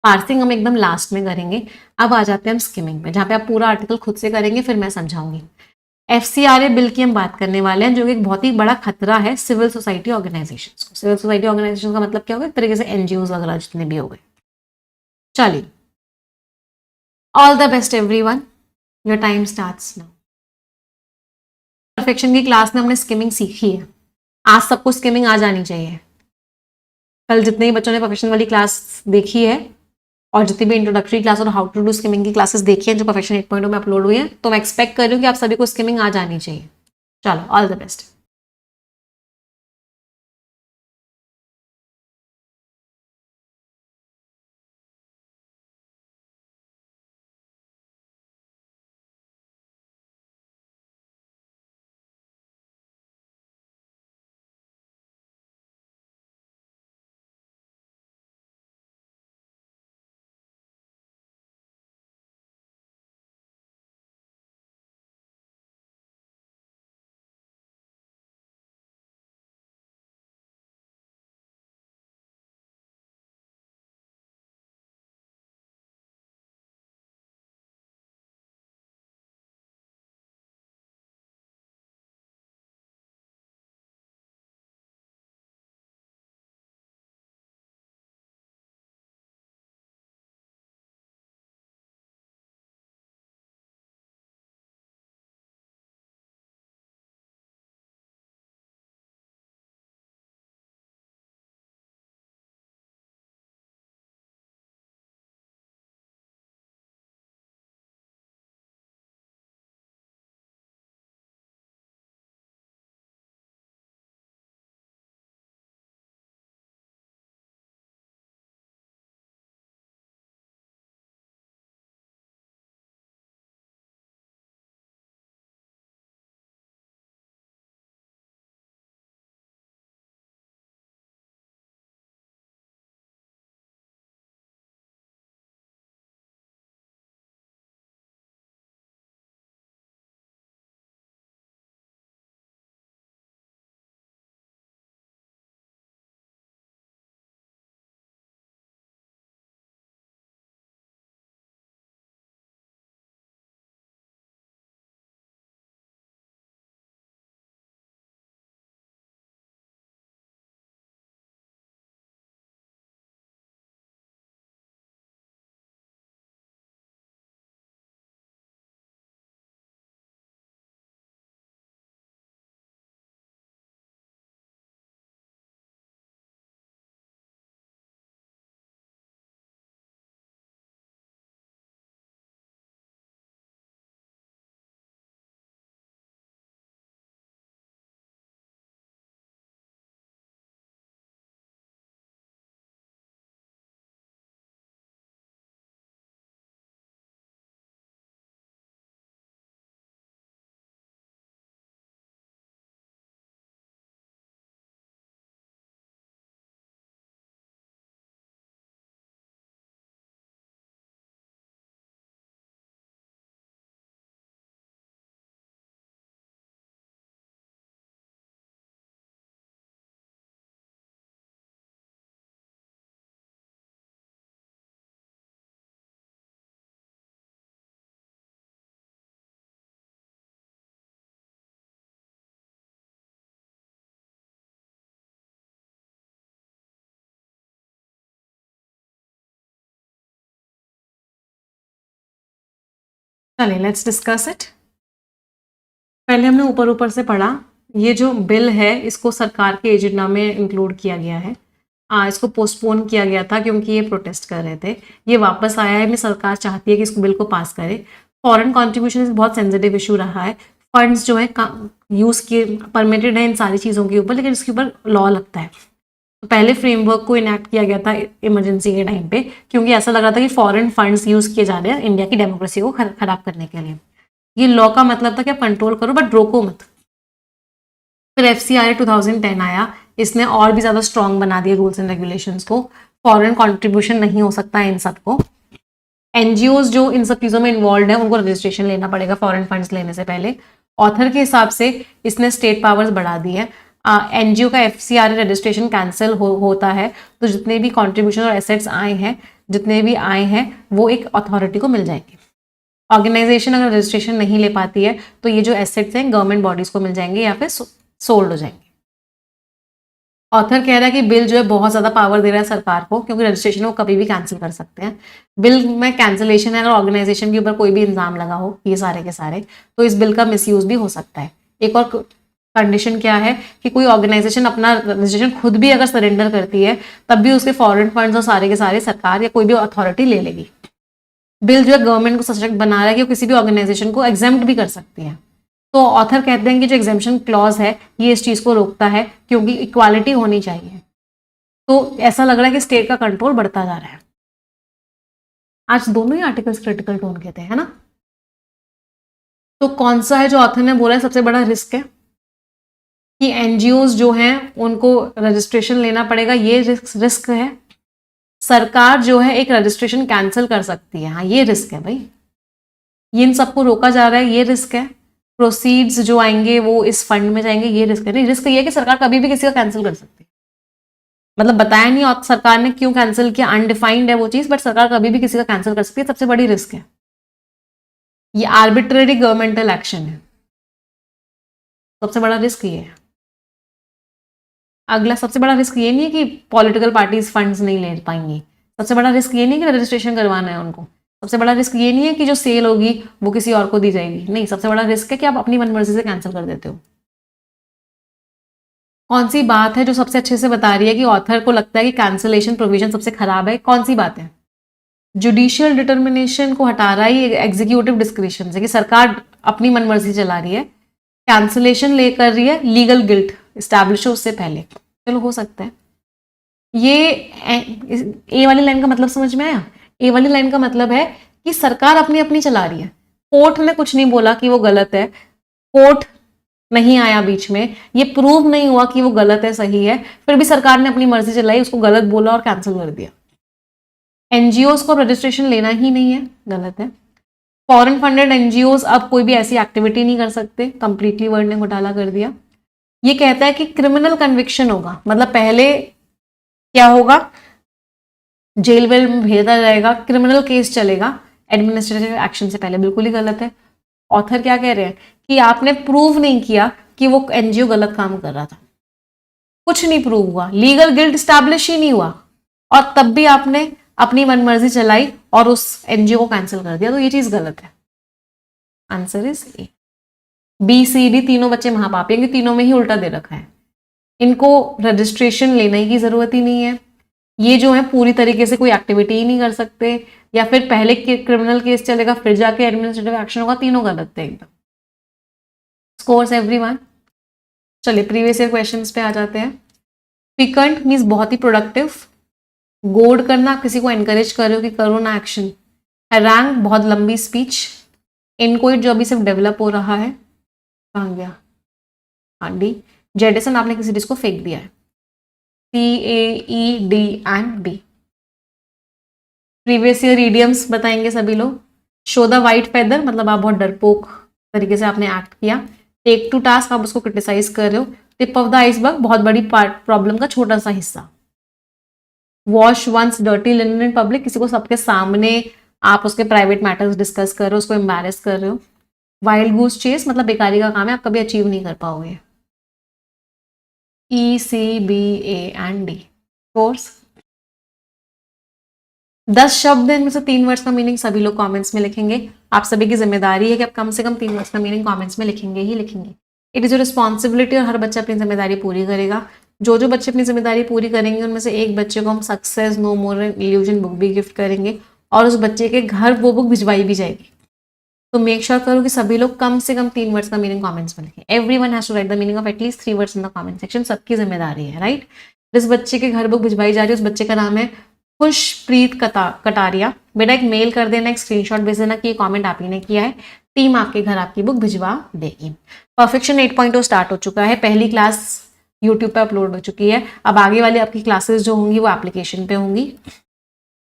पार्सिंग हम एकदम लास्ट में करेंगे। अब आ जाते हैं हम स्किमिंग पे, जहाँ पे आप पूरा आर्टिकल खुद से करेंगे, फिर मैं समझाऊंगी। FCRA बिल की हम बात करने वाले हैं, जो कि एक बहुत ही बड़ा खतरा है सिविल सोसाइटी ऑर्गेनाइजेशन को। सिविल सोसाइटी ऑर्गेनाइजेशन का मतलब क्या होगा, एक तरीके से NGOs वगैरह जितने भी हो गए। चलिए, all the best everyone, your time starts now. Perfection की क्लास में हमने स्किमिंग सीखी है, आज सबको स्किमिंग आ जानी चाहिए। कल जितने ही बच्चों ने परफेक्शन वाली क्लास देखी है और जितनी भी इंट्रोडक्टरी क्लास और हाउ टू डू स्किमिंग की क्लासेस देखी हैं जो परफेक्शन 8.0 में अपलोड हुई है, तो मैं एक्सपेक्ट कर रही हूँ कि आप सभी को स्किमिंग आ जानी चाहिए। चलो, ऑल द बेस्ट। चलिए, लेट्स डिस्कस इट। पहले हमने ऊपर ऊपर से पढ़ा, ये जो बिल है इसको सरकार के एजेंडा में इंक्लूड किया गया है। इसको पोस्टपोन किया गया था क्योंकि ये प्रोटेस्ट कर रहे थे। ये वापस आया है, मैं सरकार चाहती है कि इस बिल को पास करे। फॉरेन कॉन्ट्रीब्यूशन बहुत सेंसिटिव इशू रहा है। फंड्स जो है यूज़ किए परमिटेड है इन सारी चीज़ों के ऊपर, लेकिन इसके ऊपर लॉ लगता है। तो पहले फ्रेमवर्क को इनेक्ट किया गया था इमरजेंसी के टाइम पे, क्योंकि ऐसा लग रहा था कि फॉरेन फंड्स यूज़ किए जा रहे हैं इंडिया की डेमोक्रेसी को खराब करने के लिए। ये लॉ का मतलब था कि आप कंट्रोल करो बट रोको मत। फिर FCRA 2010 आया, इसने और भी ज़्यादा स्ट्रॉन्ग बना दिए रूल्स एंड रेगुलेशंस को। फॉरेन कंट्रीब्यूशन नहीं हो सकता है इन सबको। NGOs जो इन सब चीज़ों में इन्वॉल्व है उनको रजिस्ट्रेशन लेना पड़ेगा फॉरेन फंड्स लेने से पहले। ऑथर के हिसाब से इसने स्टेट पावर्स बढ़ा दी है। एनजीओ का एफसीआरए रजिस्ट्रेशन कैंसिल होता है तो जितने भी कॉन्ट्रीब्यूशन और एसेट्स आए हैं, जितने भी आए हैं वो एक अथॉरिटी को मिल जाएंगे। ऑर्गेनाइजेशन अगर रजिस्ट्रेशन नहीं ले पाती है तो ये जो एसेट्स हैं गवर्नमेंट बॉडीज को मिल जाएंगे या फिर सोल्ड हो जाएंगे। ऑथर कह रहा है कि बिल जो है बहुत ज्यादा पावर दे रहा है सरकार को, क्योंकि रजिस्ट्रेशन वो कभी भी कैंसिल कर सकते हैं। बिल में कैंसिलेशन है अगर ऑर्गेनाइजेशन के ऊपर कोई भी इल्जाम लगा हो, ये सारे के सारे, तो इस बिल का मिसयूज भी हो सकता है। एक और कंडीशन क्या है कि कोई ऑर्गेनाइजेशन अपना रजिस्ट्रेशन खुद भी अगर सरेंडर करती है तब भी उसके फॉरेन फंड्स और सारे के सारे सरकार या कोई भी अथॉरिटी ले लेगी। बिल जो है गवर्नमेंट को सशक्त बना रहा है कि वो किसी भी ऑर्गेनाइजेशन को एग्जेम्प्ट भी कर सकती है। तो ऑथर कहते हैं कि जो एग्जेम्पशन क्लॉज है ये इस चीज को रोकता है, क्योंकि इक्वालिटी होनी चाहिए। तो ऐसा लग रहा है कि स्टेट का कंट्रोल बढ़ता जा रहा है। आज दोनों ही आर्टिकल्स क्रिटिकल टोन के थे, है ना। तो कौन सा है जो ऑथर ने बोला है सबसे बड़ा रिस्क है कि एनजीओज जो हैं उनको रजिस्ट्रेशन लेना पड़ेगा, ये रिस्क है। सरकार जो है एक रजिस्ट्रेशन कैंसिल कर सकती है, हाँ ये रिस्क है भाई। ये इन सबको रोका जा रहा है, ये रिस्क है। प्रोसीड्स जो आएंगे वो इस फंड में जाएंगे, ये रिस्क है। नहीं, रिस्क ये है कि सरकार कभी भी किसी का कैंसिल कर सकती है। मतलब बताया नहीं और सरकार ने क्यों कैंसिल किया, अनडिफाइंड है वो चीज, बट सरकार कभी भी किसी का कैंसिल कर सकती है। सबसे बड़ी रिस्क है ये, आर्बिट्ररी गवर्नमेंटल एक्शन है, सबसे बड़ा रिस्क ये है। अगला सबसे बड़ा रिस्क ये नहीं है कि पॉलिटिकल पार्टीज फंड्स नहीं ले पाएंगी। सबसे बड़ा रिस्क ये नहीं है कि रजिस्ट्रेशन करवाना है उनको। सबसे बड़ा रिस्क ये नहीं है कि जो सेल होगी वो किसी और को दी जाएगी। नहीं, सबसे बड़ा रिस्क है कि आप अपनी मनमर्जी से कैंसिल कर देते हो। कौन सी बात है जो सबसे अच्छे से बता रही है कि ऑथर को लगता है कि कैंसिलेशन प्रोविजन सबसे खराब है? कौन सी बात है? जुडिशियल डिटर्मिनेशन को हटा रहा है ये एग्जीक्यूटिव डिस्क्रिप्शन से, कि सरकार अपनी मनमर्जी चला रही है, कैंसिलेशन ले कर रही है, लीगल गिल्ट स्टैब्लिश हो उससे पहले। चलो हो सकता है। ये ए वाली लाइन का मतलब समझ में आया? ए वाली लाइन का मतलब है कि सरकार अपनी अपनी चला रही है, कोर्ट ने कुछ नहीं बोला कि वो गलत है, कोर्ट नहीं आया बीच में, ये प्रूव नहीं हुआ कि वो गलत है सही है, फिर भी सरकार ने अपनी मर्जी चलाई, उसको गलत बोला और कैंसिल कर दिया। एनजीओज को रजिस्ट्रेशन लेना ही नहीं है, गलत है। फॉरेन फंडेड एनजीओज अब कोई भी ऐसी एक्टिविटी नहीं कर सकते, कंप्लीटली वर्ड ने घोटाला कर दिया। ये कहता है कि क्रिमिनल कन्विक्शन होगा, मतलब पहले क्या होगा, जेल वेल में भेजा जाएगा, क्रिमिनल केस चलेगा एडमिनिस्ट्रेटिव एक्शन से पहले, बिल्कुल ही गलत है। ऑथर क्या कह रहे हैं कि आपने प्रूव नहीं किया कि वो एनजीओ गलत काम कर रहा था, कुछ नहीं प्रूव हुआ, लीगल गिल्ट स्टैब्लिश ही नहीं हुआ, और तब भी आपने अपनी मनमर्जी चलाई और उस एनजीओ को कैंसिल कर दिया, तो ये चीज गलत है। Answer is A. B C D तीनों बच्चे महापापी हैं, तीनों में ही उल्टा दे रखा है। इनको रजिस्ट्रेशन लेने की जरूरत ही नहीं है, ये जो है पूरी तरीके से कोई एक्टिविटी ही नहीं कर सकते, या फिर पहले क्रिमिनल केस चलेगा फिर जाके एडमिनिस्ट्रेटिव एक्शन होगा, तीनों गलत थे एकदम। Scores everyone. चलिए प्रीवियस ईयर क्वेश्चंस पे आ जाते हैं। पिकंट मीन्स बहुत ही प्रोडक्टिव, गोड करना, किसी को एनकरेज कर रहे हो कि करो ना एक्शन। हैरांग बहुत लंबी स्पीच। इनकोइट जो अभी सिर्फ डेवलप हो रहा है, कहाँ गया, हाँ डी। जेडिसन आपने किसी डिश को फेंक दिया है, CAED and B। Previous year idioms बताएंगे सभी लोग। शो द वाइट फेदर मतलब आप बहुत डरपोक तरीके से आपने एक्ट किया। टेक टू टास्क आप उसको क्रिटिसाइज कर रहे हो। टिप ऑफ द आइसबर्ग बहुत बड़ी प्रॉब्लम का छोटा सा हिस्सा। Wash one's dirty linen in public, किसी को सबके सामने आप उसके प्राइवेट मैटर्स डिस्कस कर रहे हो, उसको एम्बैरेस कर रहे हो। वाइल्ड गूस चेस मतलब बेकारी का काम है, आप कभी अचीव नहीं कर पाओगे। ECBA and D। कोर्स 10 शब्द हैं, इनमें से 3 वर्ड्स का मीनिंग सभी लोग कमेंट्स में लिखेंगे। आप सभी की जिम्मेदारी है कि आप कम से कम 3 वर्ड्स का मीनिंग कमेंट्स में लिखेंगे ही लिखेंगे। इट इज योर रिस्पॉन्सिबिलिटी, और हर बच्चा अपनी जिम्मेदारी पूरी करेगा। जो जो बच्चे अपनी जिम्मेदारी पूरी करेंगे उनमें से एक बच्चे को हम सक्सेस नो मोर इल्यूजन बुक भी गिफ्ट करेंगे, और उस बच्चे के घर वो बुक भिजवाई भी जाएगी। तो मेक श्योर करो कि सभी लोग कम से कम 3 वर्ड्स का मीनिंग कमेंट्स में लिखें। Everyone has to write the meaning of at least 3 words in the comment section, सबकी जिम्मेदारी है, राइट। जिस बच्चे के घर बुक भिजवाई जा रही है उस बच्चे का नाम है खुशप्रीत कटारिया। बेटा एक मेल कर देना, एक स्क्रीनशॉट भेज देना कि ये कमेंट आप ही ने किया है, टीम आपके घर आपकी बुक भिजवा देगी। परफेक्शन 8.0 स्टार्ट हो चुका है, पहली क्लास यूट्यूब पे अपलोड हो चुकी है। अब आगे वाली आपकी क्लासेस जो होंगी वो एप्लीकेशन पे होंगी,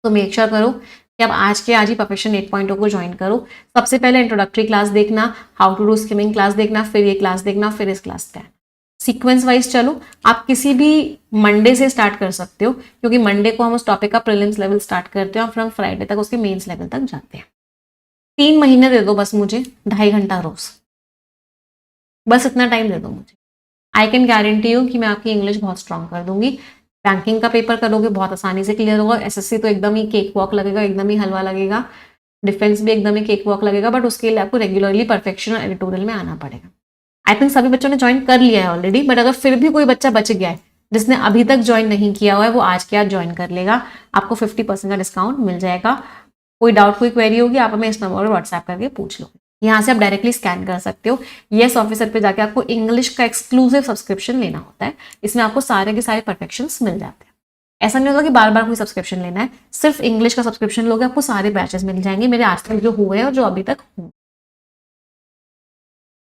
तो मेक श्योर करो कि आप आज के आज ही परफेक्शन 8.0 को ज्वाइन करो। सबसे पहले इंट्रोडक्टरी क्लास देखना, how to do skimming class देखना, फिर ये क्लास देखना, फिर इस क्लास का सीक्वेंस वाइज चलो। आप किसी भी मंडे से स्टार्ट कर सकते हो, क्योंकि मंडे को हम उस टॉपिक का प्रीलिम्स लेवल स्टार्ट करते हैं और फिर हम फ्राइडे तक उसके मेंस लेवल तक जाते हैं। 3 महीने दे दो बस मुझे, 2.5 घंटा रोज, बस इतना टाइम दे दो मुझे। आई कैन गारंटी यू कि मैं आपकी इंग्लिश बहुत स्ट्रांग कर दूंगी। बैंकिंग का पेपर करोगे बहुत आसानी से क्लियर होगा। एसएससी तो एकदम ही केक वॉक लगेगा, एकदम ही हलवा लगेगा। डिफेंस भी एकदम ही केक वॉक लगेगा, बट उसके लिए आपको रेगुलरली परफेक्शन और एडिटोरियल में आना पड़ेगा। आई थिंक सभी बच्चों ने ज्वाइन कर लिया है ऑलरेडी, बट अगर फिर भी कोई बच्चा बच गया है जिसने अभी तक ज्वाइन नहीं किया हुआ है, वो आज के आज ज्वाइन कर लेगा। आपको 50% का डिस्काउंट मिल जाएगा। कोई डाउट, कोई क्वेरी होगी, आप हमें इस नंबर पर व्हाट्सएप करके पूछ लो। यहाँ से आप डायरेक्टली स्कैन कर सकते हो। येस ऑफिसर पे जाके आपको इंग्लिश का एक्सक्लूसिव सब्सक्रिप्शन लेना होता है। इसमें आपको सारे के सारे परफेक्शंस मिल जाते हैं। ऐसा नहीं होता कि बार बार कोई सब्सक्रिप्शन लेना है, सिर्फ इंग्लिश का सब्सक्रिप्शन लोगे, आपको सारे बैचेस मिल जाएंगे मेरे आज तक जो हुए हैं और जो अभी तक हुए।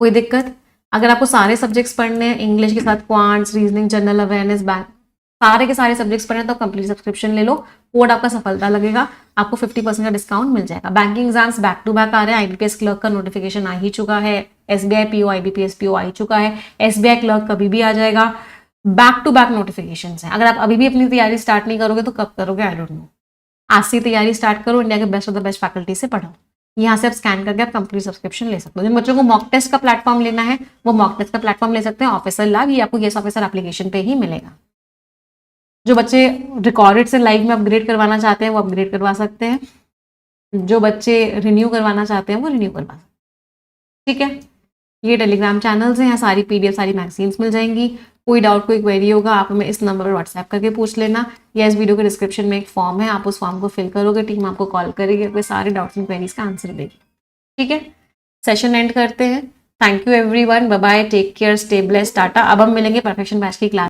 कोई दिक्कत? अगर आपको सारे सब्जेक्ट्स पढ़ने हैं, इंग्लिश के साथ क्वांट्स, रीजनिंग, जनरल अवेयरनेस, सारे के सारे सब्जेक्ट्स पढ़ने तो कंप्लीट सब्सक्रिप्शन ले लो। कोड आपका सफलता लगेगा, आपको 50% का डिस्काउंट मिल जाएगा। Banking exams back to back आ रहे हैं। आईबीपीएस क्लर्क का नोटिफिकेशन आ ही चुका है, एसबीआई पीओ, आईबीपीएस पीओ आ ही चुका है, एसबीआई क्लर्क कभी भी आ जाएगा। बैक टू बैक नोटिफिकेशन है। अगर आप अभी भी अपनी तैयारी स्टार्ट नहीं करोगे तो कब करोगे, आई डोंट नो। आज से तैयारी स्टार्ट करो, इंडिया के best of the best faculty से पढ़ो। यहाँ से आप स्कैन करके आप कंप्लीट सब्सक्रिप्शन ले सकते हो। जिन बच्चों को मॉक टेस्ट का प्लेटफॉर्म लेना है वो मॉक टेस्ट का प्लेटफॉर्म ले सकते हैं। ऑफिसर लैब ये आपको येस ऑफिसर एप्लीकेशन पे ही मिलेगा। जो बच्चे रिकॉर्डेड से लाइव में अपग्रेड करवाना चाहते हैं वो अपग्रेड करवा सकते हैं। जो बच्चे रिन्यू करवाना चाहते हैं वो रिन्यू करवा सकते हैं। ठीक है, ये टेलीग्राम चैनल्स हैं, यहाँ सारी पीडीएफ, सारी मैगजीन्स मिल जाएंगी। कोई डाउट, कोई क्वेरी होगा, आप हमें इस नंबर पर व्हाट्सएप करके पूछ लेना, या इस वीडियो के डिस्क्रिप्शन में एक फॉर्म है, आप उस फॉर्म को फिल करोगे, टीम आपको कॉल करेगी, आपके सारे डाउट्स एंड क्वेरीज का आंसर देगी। ठीक है, सेशन एंड करते हैं। Thank you everyone, bye bye, take care, stay blessed, tata. अब हम मिलेंगे परफेक्शन बैच की क्लास।